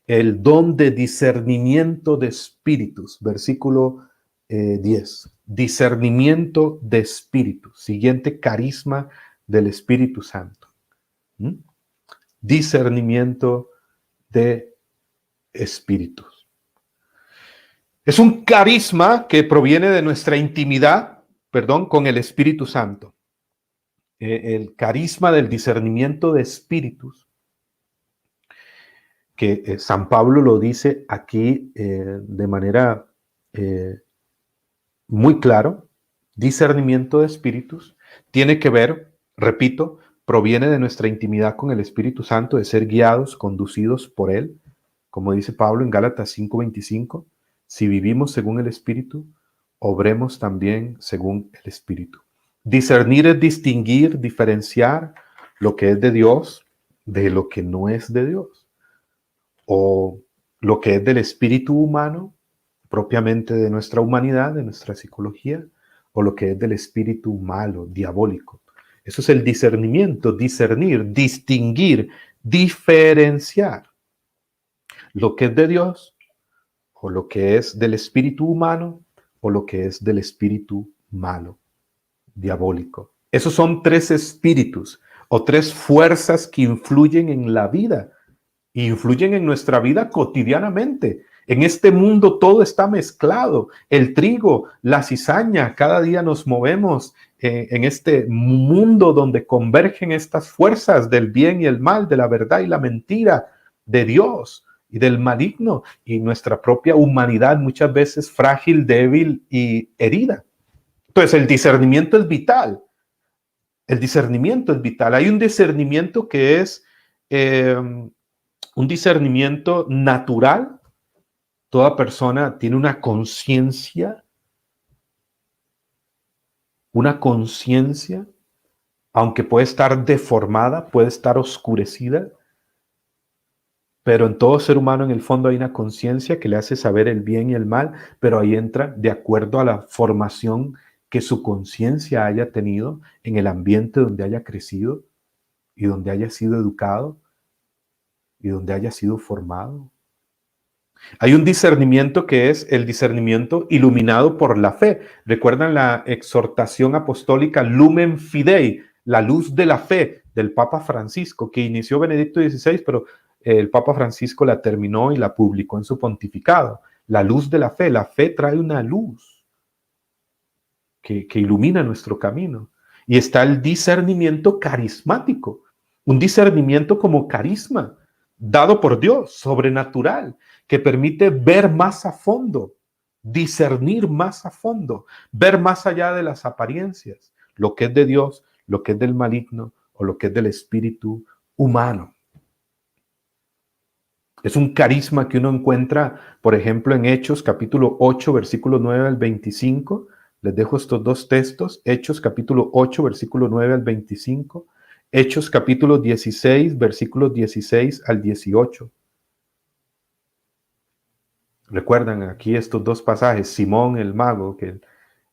el don de discernimiento de espíritus, versículo 10. Discernimiento de espíritus, siguiente carisma del Espíritu Santo. Discernimiento de espíritus. Es un carisma que proviene de nuestra intimidad, con el Espíritu Santo. El carisma del discernimiento de espíritus, que San Pablo lo dice aquí de manera muy claro. Discernimiento de espíritus tiene que ver, repito, proviene de nuestra intimidad con el Espíritu Santo, de ser guiados, conducidos por Él, como dice Pablo en Gálatas 5:25, si vivimos según el Espíritu, obremos también según el Espíritu. Discernir es distinguir, diferenciar lo que es de Dios de lo que no es de Dios, o lo que es del espíritu humano, propiamente de nuestra humanidad, de nuestra psicología, o lo que es del espíritu malo, diabólico. Eso es el discernimiento, discernir, distinguir, diferenciar lo que es de Dios, o lo que es del espíritu humano, o lo que es del espíritu malo, diabólico. Esos son tres espíritus o tres fuerzas que influyen en la vida, influyen en nuestra vida cotidianamente. En este mundo todo está mezclado. El trigo, la cizaña, cada día nos movemos en este mundo donde convergen estas fuerzas del bien y el mal, de la verdad y la mentira, de Dios y del maligno, y nuestra propia humanidad muchas veces frágil, débil y herida. Entonces el discernimiento es vital. El discernimiento es vital. Hay un discernimiento que es un discernimiento natural. Toda persona tiene una conciencia, aunque puede estar deformada, puede estar oscurecida, pero en todo ser humano en el fondo hay una conciencia que le hace saber el bien y el mal, pero ahí entra de acuerdo a la formación que su conciencia haya tenido en el ambiente donde haya crecido y donde haya sido educado y donde haya sido formado. Hay un discernimiento que es el discernimiento iluminado por la fe. ¿Recuerdan la exhortación apostólica Lumen Fidei, la luz de la fe del Papa Francisco, que inició Benedicto XVI, pero el Papa Francisco la terminó y la publicó en su pontificado? La luz de la fe trae una luz que ilumina nuestro camino. Y está el discernimiento carismático, un discernimiento como carisma, dado por Dios, sobrenatural, que permite ver más a fondo, discernir más a fondo, ver más allá de las apariencias, lo que es de Dios, lo que es del maligno o lo que es del espíritu humano. Es un carisma que uno encuentra, por ejemplo, en Hechos capítulo 8, versículo 9 al 25. Les dejo estos dos textos, Hechos capítulo 8, versículo 9 al 25, Hechos capítulo 16, versículos 16 al 18. Recuerdan aquí estos dos pasajes, Simón el mago, que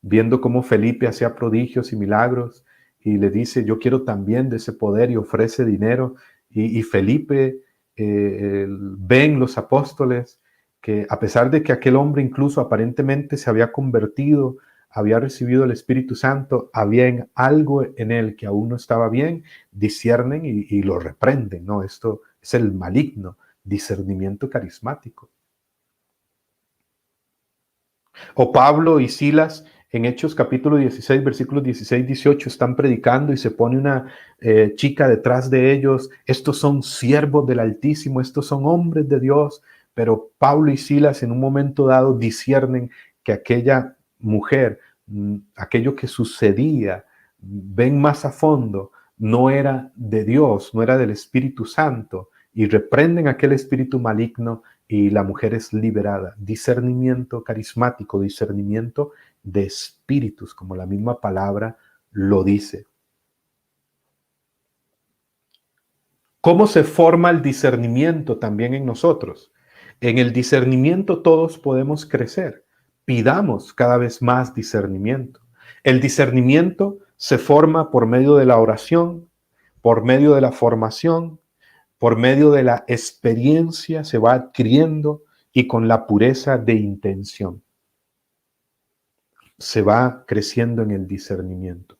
viendo cómo Felipe hacía prodigios y milagros, y le dice, yo quiero también de ese poder, y ofrece dinero, y Felipe, ven los apóstoles, que a pesar de que aquel hombre incluso aparentemente se había convertido, había recibido el Espíritu Santo, había algo en él que aún no estaba bien, disciernen y lo reprenden, ¿no? Esto es el maligno, discernimiento carismático. O Pablo y Silas en Hechos capítulo 16, versículos 16-18 están predicando y se pone una chica detrás de ellos. Estos son siervos del Altísimo, estos son hombres de Dios. Pero Pablo y Silas en un momento dado disciernen que aquella mujer, aquello que sucedía, ven más a fondo, no era de Dios, no era del Espíritu Santo, y reprenden aquel espíritu maligno y la mujer es liberada. Discernimiento carismático, discernimiento de espíritus, como la misma palabra lo dice. ¿Cómo se forma el discernimiento también en nosotros? En el discernimiento todos podemos crecer. Pidamos cada vez más discernimiento. El discernimiento se forma por medio de la oración, por medio de la formación, por medio de la experiencia se va adquiriendo y con la pureza de intención. Se va creciendo en el discernimiento.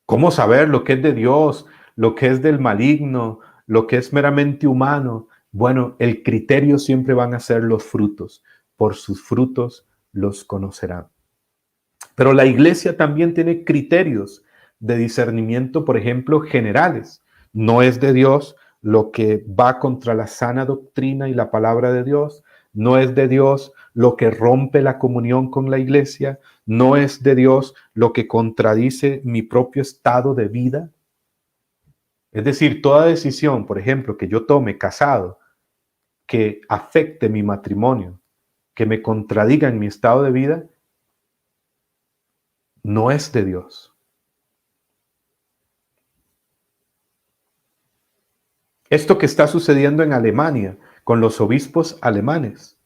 ¿Cómo saber lo que es de Dios, lo que es del maligno, lo que es meramente humano? Bueno, el criterio siempre van a ser los frutos. Por sus frutos los conocerán. Pero la iglesia también tiene criterios de discernimiento, por ejemplo, generales. No es de Dios lo que va contra la sana doctrina y la palabra de Dios. No es de Dios lo que rompe la comunión con la iglesia. No es de Dios lo que contradice mi propio estado de vida. Es decir, toda decisión, por ejemplo, que yo tome casado, que afecte mi matrimonio, que me contradiga en mi estado de vida, no es de Dios. Esto que está sucediendo en Alemania con los obispos alemanes,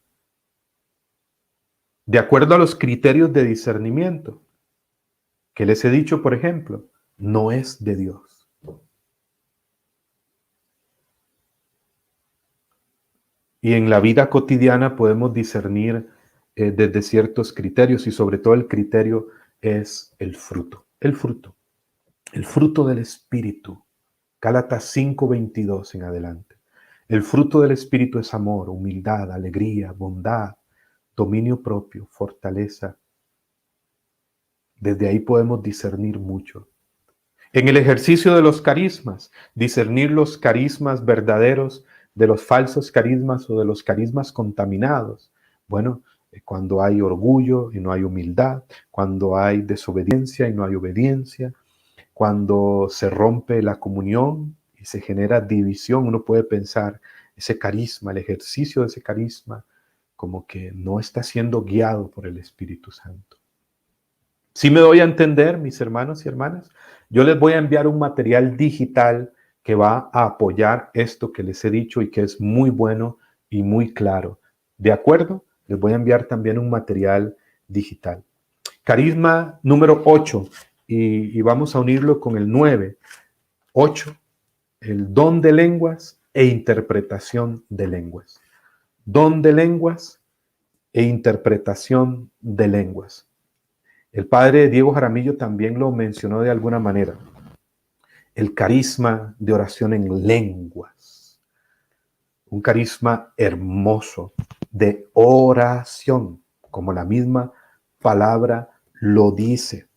de acuerdo a los criterios de discernimiento que les he dicho, por ejemplo, no es de Dios. Y en la vida cotidiana podemos discernir desde ciertos criterios, y sobre todo el criterio es el fruto. El fruto del Espíritu. Gálatas 5:22 en adelante. El fruto del Espíritu es amor, humildad, alegría, bondad, dominio propio, fortaleza. Desde ahí podemos discernir mucho. En el ejercicio de los carismas, discernir los carismas verdaderos de los falsos carismas o de los carismas contaminados. Bueno, cuando hay orgullo y no hay humildad, cuando hay desobediencia y no hay obediencia, cuando se rompe la comunión y se genera división, uno puede pensar ese carisma, el ejercicio de ese carisma, como que no está siendo guiado por el Espíritu Santo. Si me doy a entender, mis hermanos y hermanas, yo les voy a enviar un material digital que va a apoyar esto que les he dicho y que es muy bueno y muy claro. ¿De acuerdo? Les voy a enviar también un material digital. Carisma número 8, y vamos a unirlo con el 9. 8, el don de lenguas e interpretación de lenguas. Don de lenguas e interpretación de lenguas. El padre Diego Jaramillo también lo mencionó de alguna manera. El carisma de oración en lenguas. Un carisma hermoso de oración, como la misma palabra lo dice.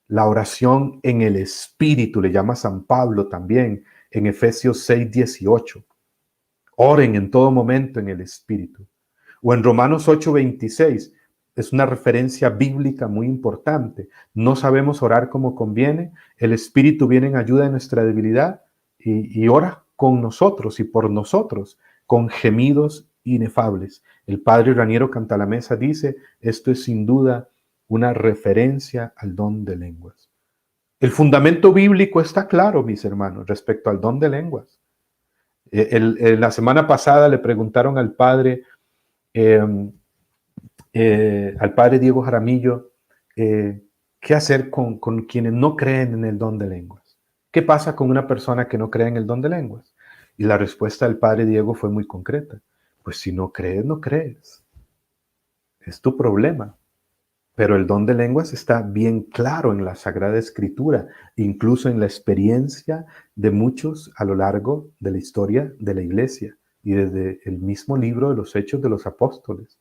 La oración en el Espíritu, le llama San Pablo también en Efesios 6:18. Oren en todo momento en el Espíritu. O en Romanos 8:26, es una referencia bíblica muy importante. No sabemos orar como conviene, el Espíritu viene en ayuda de nuestra debilidad y ora con nosotros y por nosotros, con gemidos inefables. El padre Raniero Cantalamessa dice, esto es sin duda una referencia al don de lenguas. El fundamento bíblico está claro, mis hermanos, respecto al don de lenguas. La semana pasada le preguntaron al padre Diego Jaramillo, ¿qué hacer con quienes no creen en el don de lenguas? ¿Qué pasa con una persona que no cree en el don de lenguas? Y la respuesta del padre Diego fue muy concreta. Pues si no crees, no crees. Es tu problema. Pero el don de lenguas está bien claro en la Sagrada Escritura, incluso en la experiencia de muchos a lo largo de la historia de la Iglesia y desde el mismo libro de los Hechos de los Apóstoles.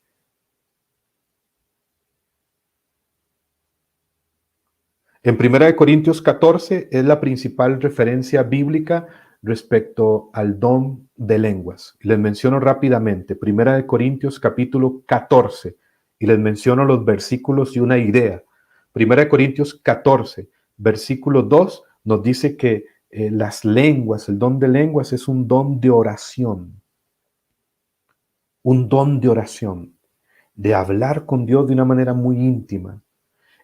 En 1 Corintios 14 es la principal referencia bíblica respecto al don de lenguas. Les menciono rápidamente, 1 Corintios capítulo 14, y les menciono los versículos y una idea. 1 Corintios 14, versículo 2, nos dice que las lenguas, el don de lenguas es un don de oración. Un don de oración, de hablar con Dios de una manera muy íntima.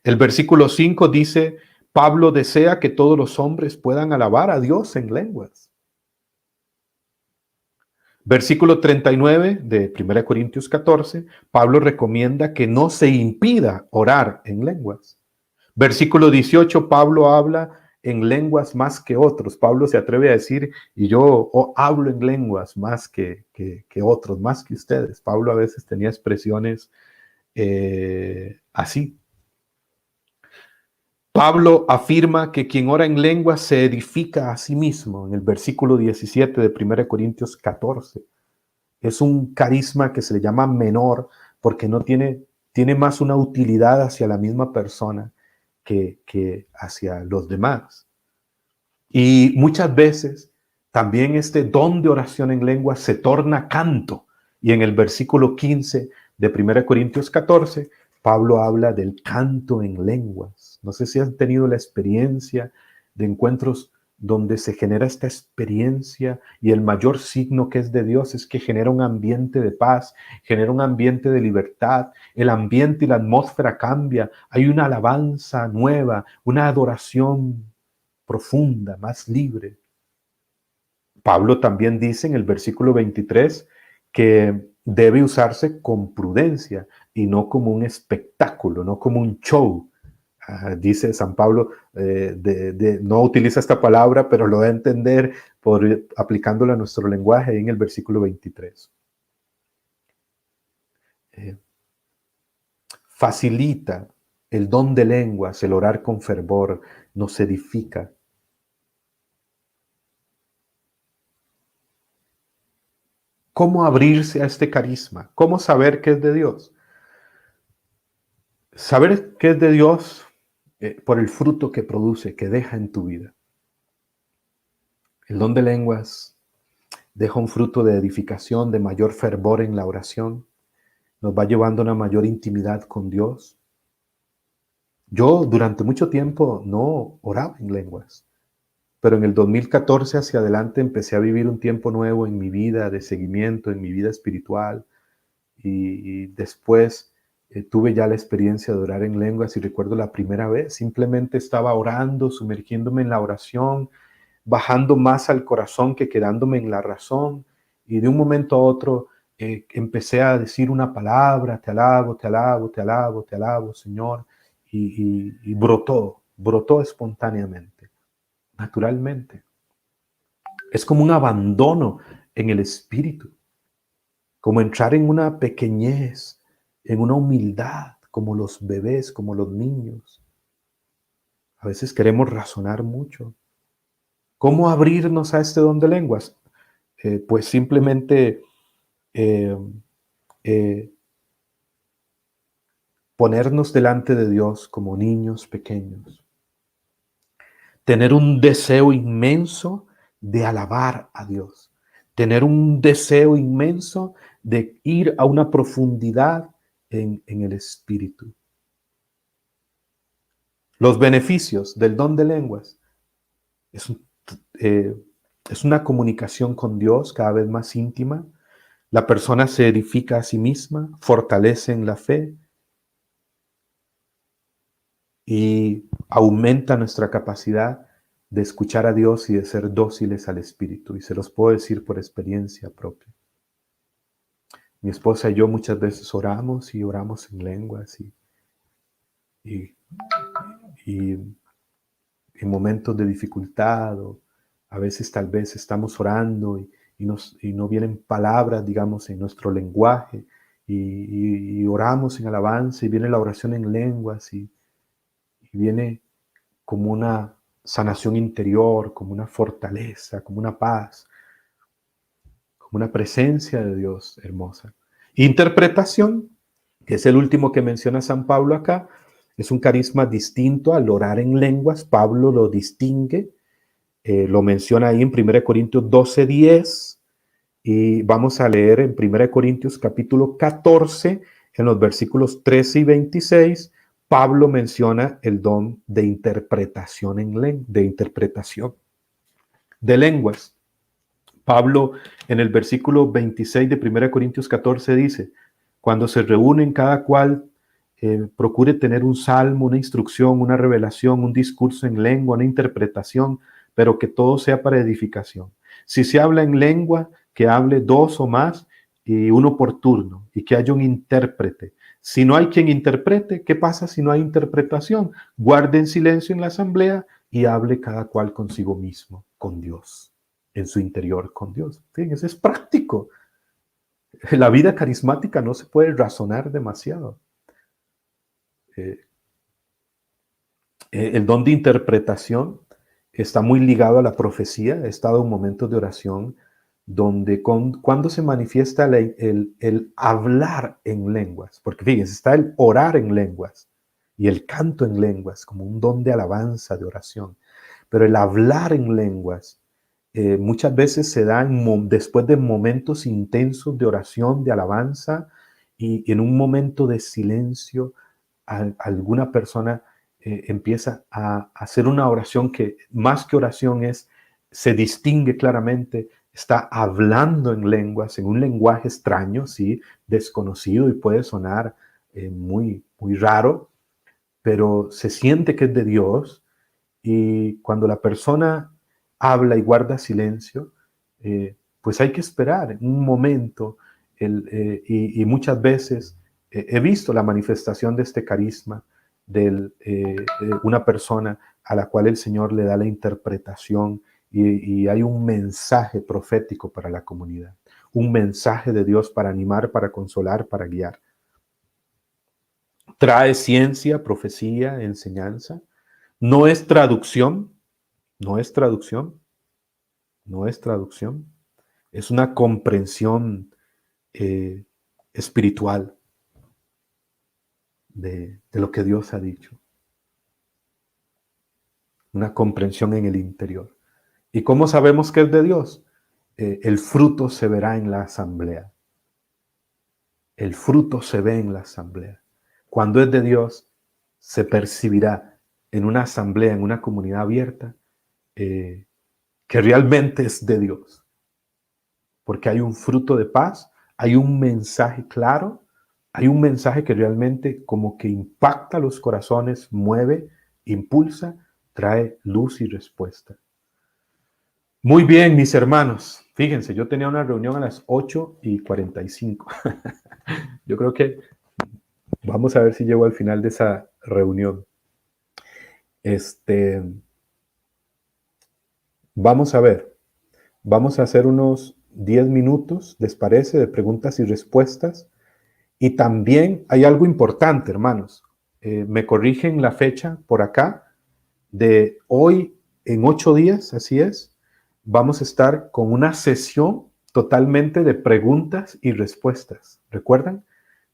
El versículo 5 dice, Pablo desea que todos los hombres puedan alabar a Dios en lenguas. Versículo 39 de 1 Corintios 14, Pablo recomienda que no se impida orar en lenguas. Versículo 18, Pablo habla en lenguas más que otros. Pablo se atreve a decir, y yo hablo en lenguas más que otros, más que ustedes. Pablo a veces tenía expresiones así. Pablo afirma que quien ora en lenguas se edifica a sí mismo, en el versículo 17 de 1 Corintios 14. Es un carisma que se le llama menor porque no tiene tiene más una utilidad hacia la misma persona que hacia los demás. Y muchas veces también este don de oración en lengua se torna canto. Y en el versículo 15 de 1 Corintios 14, Pablo habla del canto en lenguas. No sé si han tenido la experiencia de encuentros donde se genera esta experiencia y el mayor signo que es de Dios es que genera un ambiente de paz, genera un ambiente de libertad, el ambiente y la atmósfera cambia, hay una alabanza nueva, una adoración profunda, más libre. Pablo también dice en el versículo 23 que debe usarse con prudencia y no como un espectáculo, no como un show. Dice San Pablo, no utiliza esta palabra, pero lo da a entender aplicándola a nuestro lenguaje en el versículo 23. Facilita el don de lenguas, el orar con fervor, nos edifica. ¿Cómo abrirse a este carisma? ¿Cómo saber qué es de Dios? Saber qué es de Dios por el fruto que produce, que deja en tu vida. El don de lenguas deja un fruto de edificación, de mayor fervor en la oración. Nos va llevando a una mayor intimidad con Dios. Yo durante mucho tiempo no oraba en lenguas, pero en el 2014 hacia adelante empecé a vivir un tiempo nuevo en mi vida de seguimiento, en mi vida espiritual. Y después tuve ya la experiencia de orar en lenguas y recuerdo la primera vez, simplemente estaba orando, sumergiéndome en la oración, bajando más al corazón que quedándome en la razón, y de un momento a otro empecé a decir una palabra: te alabo, te alabo, te alabo, te alabo, Señor, y brotó espontáneamente, naturalmente. Es como un abandono en el espíritu, como entrar en una pequeñez, en una humildad, como los bebés, como los niños. A veces queremos razonar mucho. ¿Cómo abrirnos a este don de lenguas? Pues simplemente eh, eh, ponernos delante de Dios como niños pequeños. Tener un deseo inmenso de alabar a Dios. Tener un deseo inmenso de ir a una profundidad en el espíritu. Los beneficios del don de lenguas es, eh, es una comunicación con Dios cada vez más íntima. La persona se edifica a sí misma, fortalece en la fe y aumenta nuestra capacidad de escuchar a Dios y de ser dóciles al Espíritu. Y se los puedo decir por experiencia propia. Mi esposa y yo muchas veces oramos y oramos en lenguas y, y en momentos de dificultad o a veces tal vez estamos orando y no vienen palabras, digamos, en nuestro lenguaje y oramos en alabanza y viene la oración en lenguas y viene como una sanación interior, como una fortaleza, como una paz, como una presencia de Dios hermosa. Interpretación, que es el último que menciona San Pablo acá, es un carisma distinto al orar en lenguas. Pablo lo distingue, lo menciona ahí en 1 Corintios 12:10 y vamos a leer en 1 Corintios capítulo 14, en los versículos 13 y 26, Pablo menciona el don de interpretación de interpretación de lenguas. Pablo en el versículo 26 de 1 Corintios 14 dice: cuando se reúnen cada cual procure tener un salmo, una instrucción, una revelación, un discurso en lengua, una interpretación, pero que todo sea para edificación. Si se habla en lengua, que hable dos o más y uno por turno, y que haya un intérprete. Si no hay quien interprete, ¿qué pasa si no hay interpretación? Guarden silencio en la asamblea y hable cada cual consigo mismo, con Dios, en su interior con Dios. Fíjense, es práctico. La vida carismática no se puede razonar demasiado. El don de interpretación está muy ligado a la profecía. He estado en momentos de oración donde cuando se manifiesta el hablar en lenguas, porque fíjense, está el orar en lenguas y el canto en lenguas como un don de alabanza, de oración, pero el hablar en lenguas muchas veces se da después de momentos intensos de oración, de alabanza, y en un momento de silencio, alguna persona empieza a hacer una oración que más que oración se distingue claramente, está hablando en lenguas, en un lenguaje extraño, sí, desconocido y puede sonar muy, muy raro, pero se siente que es de Dios. Y cuando la persona habla y guarda silencio, pues hay que esperar un momento. Y muchas veces he visto la manifestación de este carisma de una persona a la cual el Señor le da la interpretación y hay un mensaje profético para la comunidad, un mensaje de Dios para animar, para consolar, para guiar. Trae ciencia, profecía, enseñanza. No es traducción, no es traducción, no es traducción, es una comprensión eh, espiritual de lo que Dios ha dicho, una comprensión en el interior. ¿Y cómo sabemos que es de Dios? El fruto se verá en la asamblea. El fruto se ve en la asamblea. Cuando es de Dios, se percibirá en una asamblea, en una comunidad abierta, que realmente es de Dios. Porque hay un fruto de paz, hay un mensaje claro, hay un mensaje que realmente como que impacta los corazones, mueve, impulsa, trae luz y respuesta. Muy bien, mis hermanos. Fíjense, yo tenía una reunión a las 8:45. Yo creo que vamos a ver si llego al final de esa reunión. Vamos a ver. Vamos a hacer unos 10 minutos, ¿les parece? De preguntas y respuestas. Y también hay algo importante, hermanos. Me corrigen la fecha por acá. De hoy en 8 días, así es, vamos a estar con una sesión totalmente de preguntas y respuestas. ¿Recuerdan?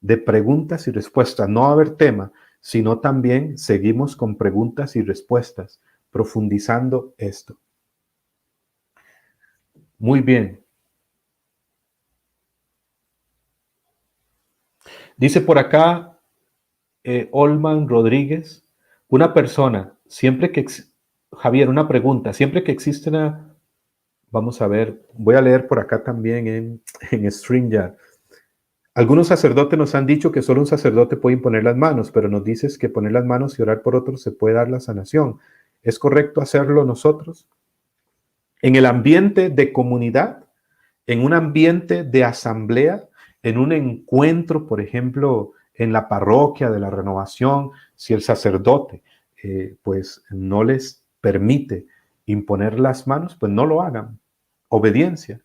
De preguntas y respuestas. No va a haber tema, sino también seguimos con preguntas y respuestas, profundizando esto. Muy bien. Dice por acá Olman Rodríguez, una persona, siempre que, Javier, una pregunta, siempre que existe una, vamos a ver, voy a leer por acá también en StreamYard. Algunos sacerdotes nos han dicho que solo un sacerdote puede imponer las manos, pero nos dices que poner las manos y orar por otros se puede dar la sanación. ¿Es correcto hacerlo nosotros? En el ambiente de comunidad, en un ambiente de asamblea, en un encuentro, por ejemplo, en la parroquia de la Renovación, si el sacerdote pues no les permite imponer las manos, pues no lo hagan. Obediencia.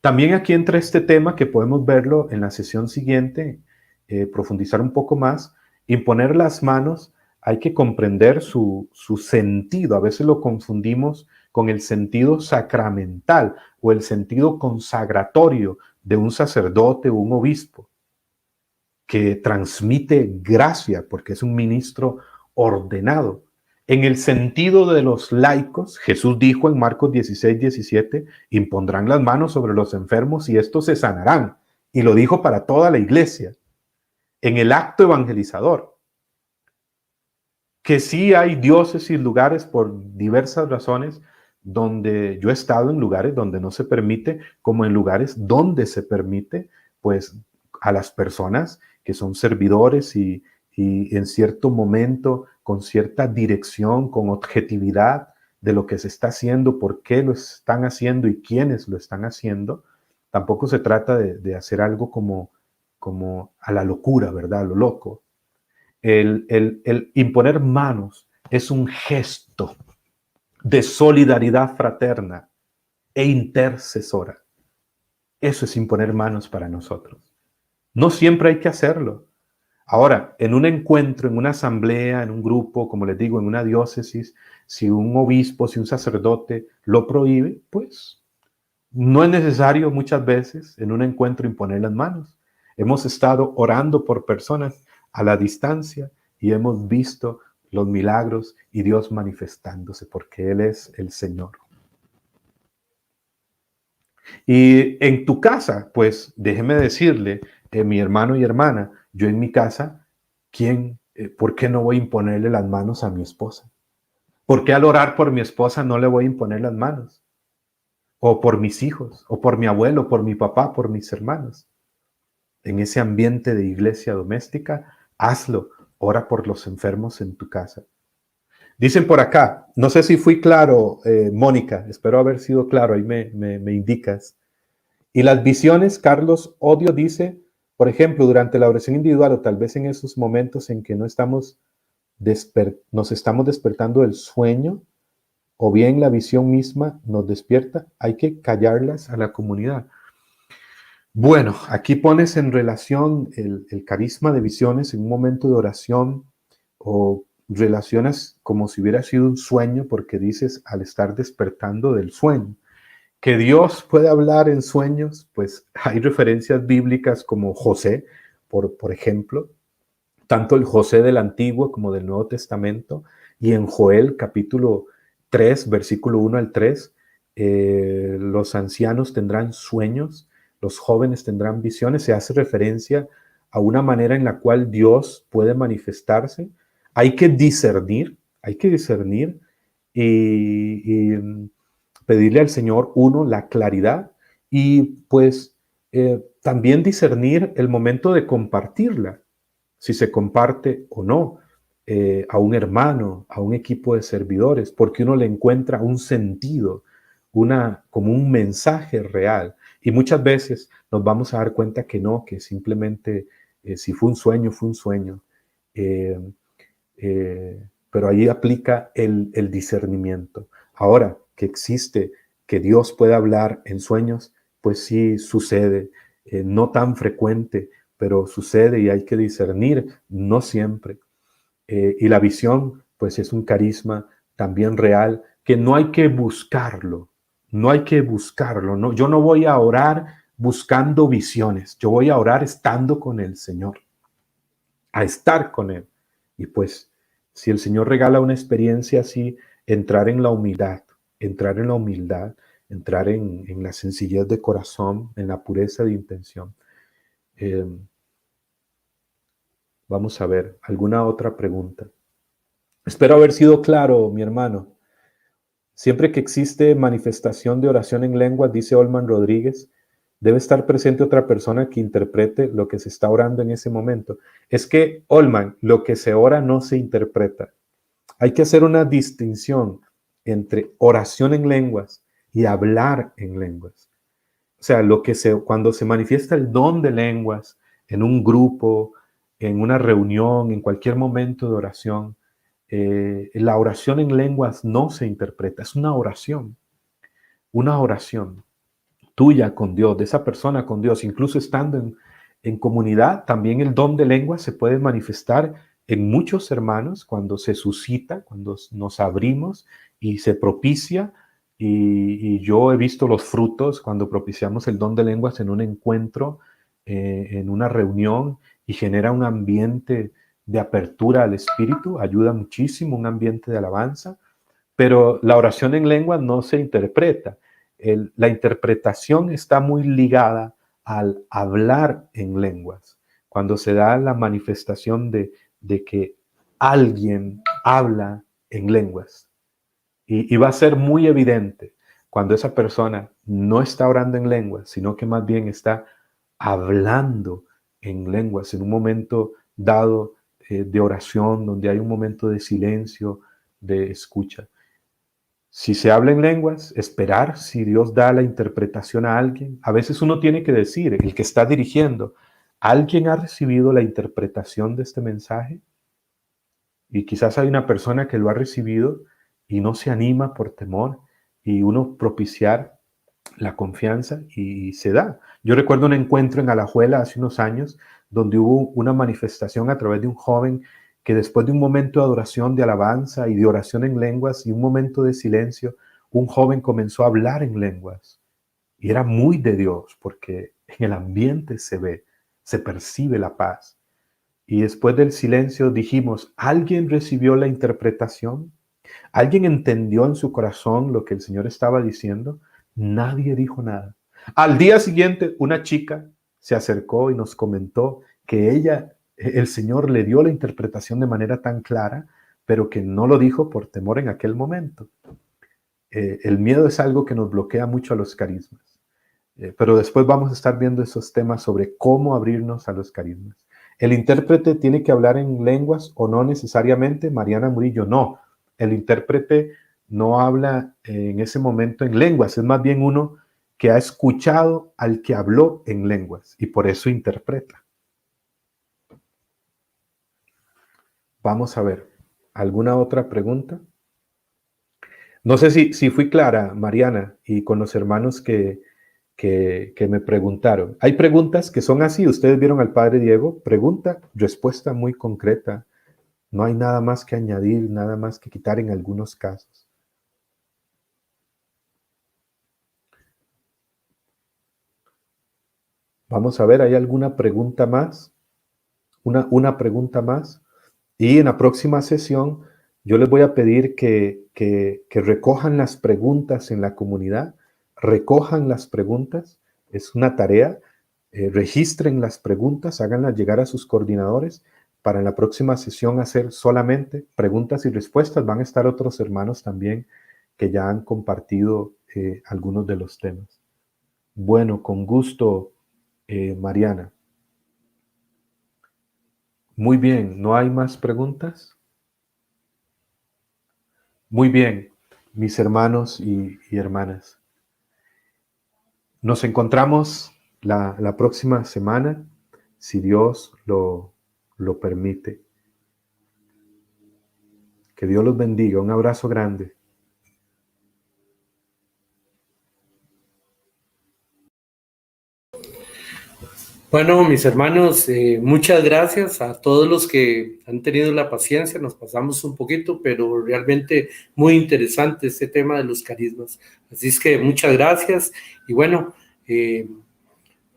También aquí entra este tema que podemos verlo en la sesión siguiente, profundizar un poco más. Imponer las manos, hay que comprender su sentido. A veces lo confundimos con el sentido sacramental o el sentido consagratorio de un sacerdote o un obispo que transmite gracia porque es un ministro ordenado. En el sentido de los laicos, Jesús dijo en Marcos 16:17, impondrán las manos sobre los enfermos y estos se sanarán. Y lo dijo para toda la iglesia, en el acto evangelizador. Que sí hay diócesis y lugares por diversas razones donde yo he estado en lugares donde no se permite, como en lugares donde se permite, pues a las personas que son servidores y en cierto momento con cierta dirección, con objetividad de lo que se está haciendo, por qué lo están haciendo y quiénes lo están haciendo. Tampoco se trata de hacer algo como a la locura, ¿verdad? A lo loco. El imponer manos es un gesto de solidaridad fraterna e intercesora. Eso es imponer manos para nosotros. No siempre hay que hacerlo. Ahora, en un encuentro, en una asamblea, en un grupo, como les digo, en una diócesis, si un obispo, si un sacerdote lo prohíbe, pues No es necesario muchas veces en un encuentro imponer las manos. Hemos estado orando por personas a la distancia y hemos visto los milagros y Dios manifestándose porque Él es el Señor. Y en tu casa, pues déjeme decirle, mi hermano y hermana, yo en mi casa, ¿por qué no voy a imponerle las manos a mi esposa? ¿Por qué al orar por mi esposa no le voy a imponer las manos? O por mis hijos, o por mi abuelo, por mi papá, por mis hermanos. En ese ambiente de iglesia doméstica, hazlo. Ora por los enfermos en tu casa. Dicen por acá, no sé si fui claro, Mónica, espero haber sido claro, ahí me indicas. Y las visiones, Carlos Odio dice, por ejemplo, durante la oración individual o tal vez en esos momentos en que no estamos nos estamos despertando del sueño o bien la visión misma nos despierta, hay que callarlas a la comunidad. Bueno, aquí pones en relación el carisma de visiones en un momento de oración o relacionas como si hubiera sido un sueño porque dices al estar despertando del sueño. Que Dios puede hablar en sueños, pues hay referencias bíblicas como José, por ejemplo, tanto el José del Antiguo como del Nuevo Testamento, y en Joel capítulo 3, versículo 1 al 3, los ancianos tendrán sueños, los jóvenes tendrán visiones, se hace referencia a una manera en la cual Dios puede manifestarse. Hay que discernir y pedirle al Señor, uno, la claridad y pues también discernir el momento de compartirla si se comparte o no a un hermano, a un equipo de servidores, porque uno le encuentra un sentido, como un mensaje real. Y muchas veces nos vamos a dar cuenta que no, que simplemente si fue un sueño, fue un sueño. Eh, pero ahí aplica el discernimiento. Ahora que existe, que Dios pueda hablar en sueños, pues sí sucede, no tan frecuente, pero sucede y hay que discernir, no siempre. Y la visión, pues es un carisma también real, que no hay que buscarlo, no hay que buscarlo. No, yo no voy a orar buscando visiones, yo voy a orar estando con el Señor, a estar con Él. Y pues, si el Señor regala una experiencia así, entrar en la humildad, entrar en la humildad, entrar en la sencillez de corazón, en la pureza de intención. Eh, Vamos a ver, ¿alguna otra pregunta? Espero haber sido claro, mi hermano. Siempre que existe manifestación de oración en lengua, dice Olman Rodríguez, debe estar presente otra persona que interprete lo que se está orando en ese momento. Es que, Olman, lo que se ora no se interpreta. Hay que hacer una distinción entre oración en lenguas y hablar en lenguas. O sea, cuando se manifiesta el don de lenguas en un grupo, en una reunión, en cualquier momento de oración, la oración en lenguas no se interpreta, es una oración tuya con Dios, de esa persona con Dios, incluso estando en comunidad, también el don de lenguas se puede manifestar en muchos hermanos cuando se suscita, cuando nos abrimos y se propicia. Y yo he visto los frutos cuando propiciamos el don de lenguas en un encuentro, en una reunión, y genera un ambiente de apertura al Espíritu, ayuda muchísimo, un ambiente de alabanza, pero la oración en lengua no se interpreta. La interpretación está muy ligada al hablar en lenguas. Cuando se da la manifestación de que alguien habla en lenguas. Y va a ser muy evidente cuando esa persona no está orando en lenguas, sino que más bien está hablando en lenguas en un momento dado de oración, donde hay un momento de silencio, de escucha. Si se habla en lenguas, esperar si Dios da la interpretación a alguien. A veces uno tiene que decir, el que está dirigiendo, ¿alguien ha recibido la interpretación de este mensaje? Y quizás hay una persona que lo ha recibido y no se anima por temor y uno propiciar la confianza y se da. Yo recuerdo un encuentro en Alajuela hace unos años donde hubo una manifestación a través de un joven que después de un momento de adoración, de alabanza y de oración en lenguas y un momento de silencio, un joven comenzó a hablar en lenguas y era muy de Dios, porque en el ambiente se ve, se percibe la paz. Y después del silencio dijimos, ¿alguien recibió la interpretación? ¿Alguien entendió en su corazón lo que el Señor estaba diciendo? Nadie dijo nada. Al día siguiente, una chica se acercó y nos comentó que el Señor le dio la interpretación de manera tan clara, pero que no lo dijo por temor en aquel momento. El miedo es algo que nos bloquea mucho a los carismas. Pero después vamos a estar viendo esos temas sobre cómo abrirnos a los carismas. ¿El intérprete tiene que hablar en lenguas o no necesariamente? Mariana Murillo, no. El intérprete no habla en ese momento en lenguas, es más bien uno que ha escuchado al que habló en lenguas y por eso interpreta. Vamos a ver, ¿alguna otra pregunta? No sé si fui clara, Mariana, y con los hermanos que me preguntaron. Hay preguntas que son así. Ustedes vieron al padre Diego, pregunta, respuesta muy concreta. No hay nada más que añadir, nada más que quitar en algunos casos. Vamos a ver, ¿hay alguna pregunta más? Una pregunta más. Y en la próxima sesión yo les voy a pedir que recojan las preguntas en la comunidad, recojan las preguntas, es una tarea, registren las preguntas, háganlas llegar a sus coordinadores para en la próxima sesión hacer solamente preguntas y respuestas. Van a estar otros hermanos también que ya han compartido algunos de los temas. Bueno, con gusto, Mariana. Muy bien, ¿no hay más preguntas? Muy bien, mis hermanos y hermanas. Nos encontramos la próxima semana, si Dios lo permite. Que Dios los bendiga. Un abrazo grande. Bueno, mis hermanos, muchas gracias a todos los que han tenido la paciencia. Nos pasamos un poquito, pero realmente muy interesante este tema de los carismas. Así es que muchas gracias. Y bueno,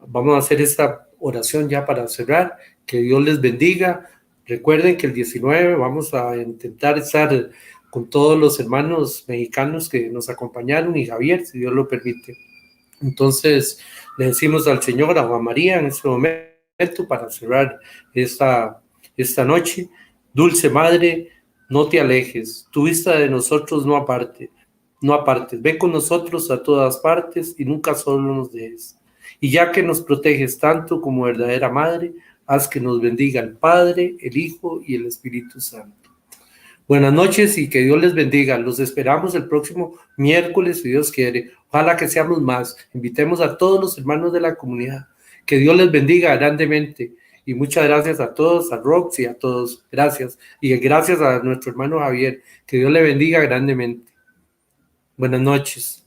vamos a hacer esta oración ya para cerrar. Que Dios les bendiga. Recuerden que el 19 vamos a intentar estar con todos los hermanos mexicanos que nos acompañaron y Javier, si Dios lo permite. Entonces, le decimos al Señor, a Juan María, en este momento, para cerrar esta noche: Dulce Madre, no te alejes, tu vista de nosotros no apartes, ven con nosotros a todas partes y nunca solo nos dejes. Y ya que nos proteges tanto como verdadera Madre, haz que nos bendiga el Padre, el Hijo y el Espíritu Santo. Buenas noches y que Dios les bendiga. Los esperamos el próximo miércoles, si Dios quiere. Ojalá que seamos más. Invitemos a todos los hermanos de la comunidad. Que Dios les bendiga grandemente. Y muchas gracias a todos, a Rox y a todos. Gracias. Y gracias a nuestro hermano Javier. Que Dios le bendiga grandemente. Buenas noches.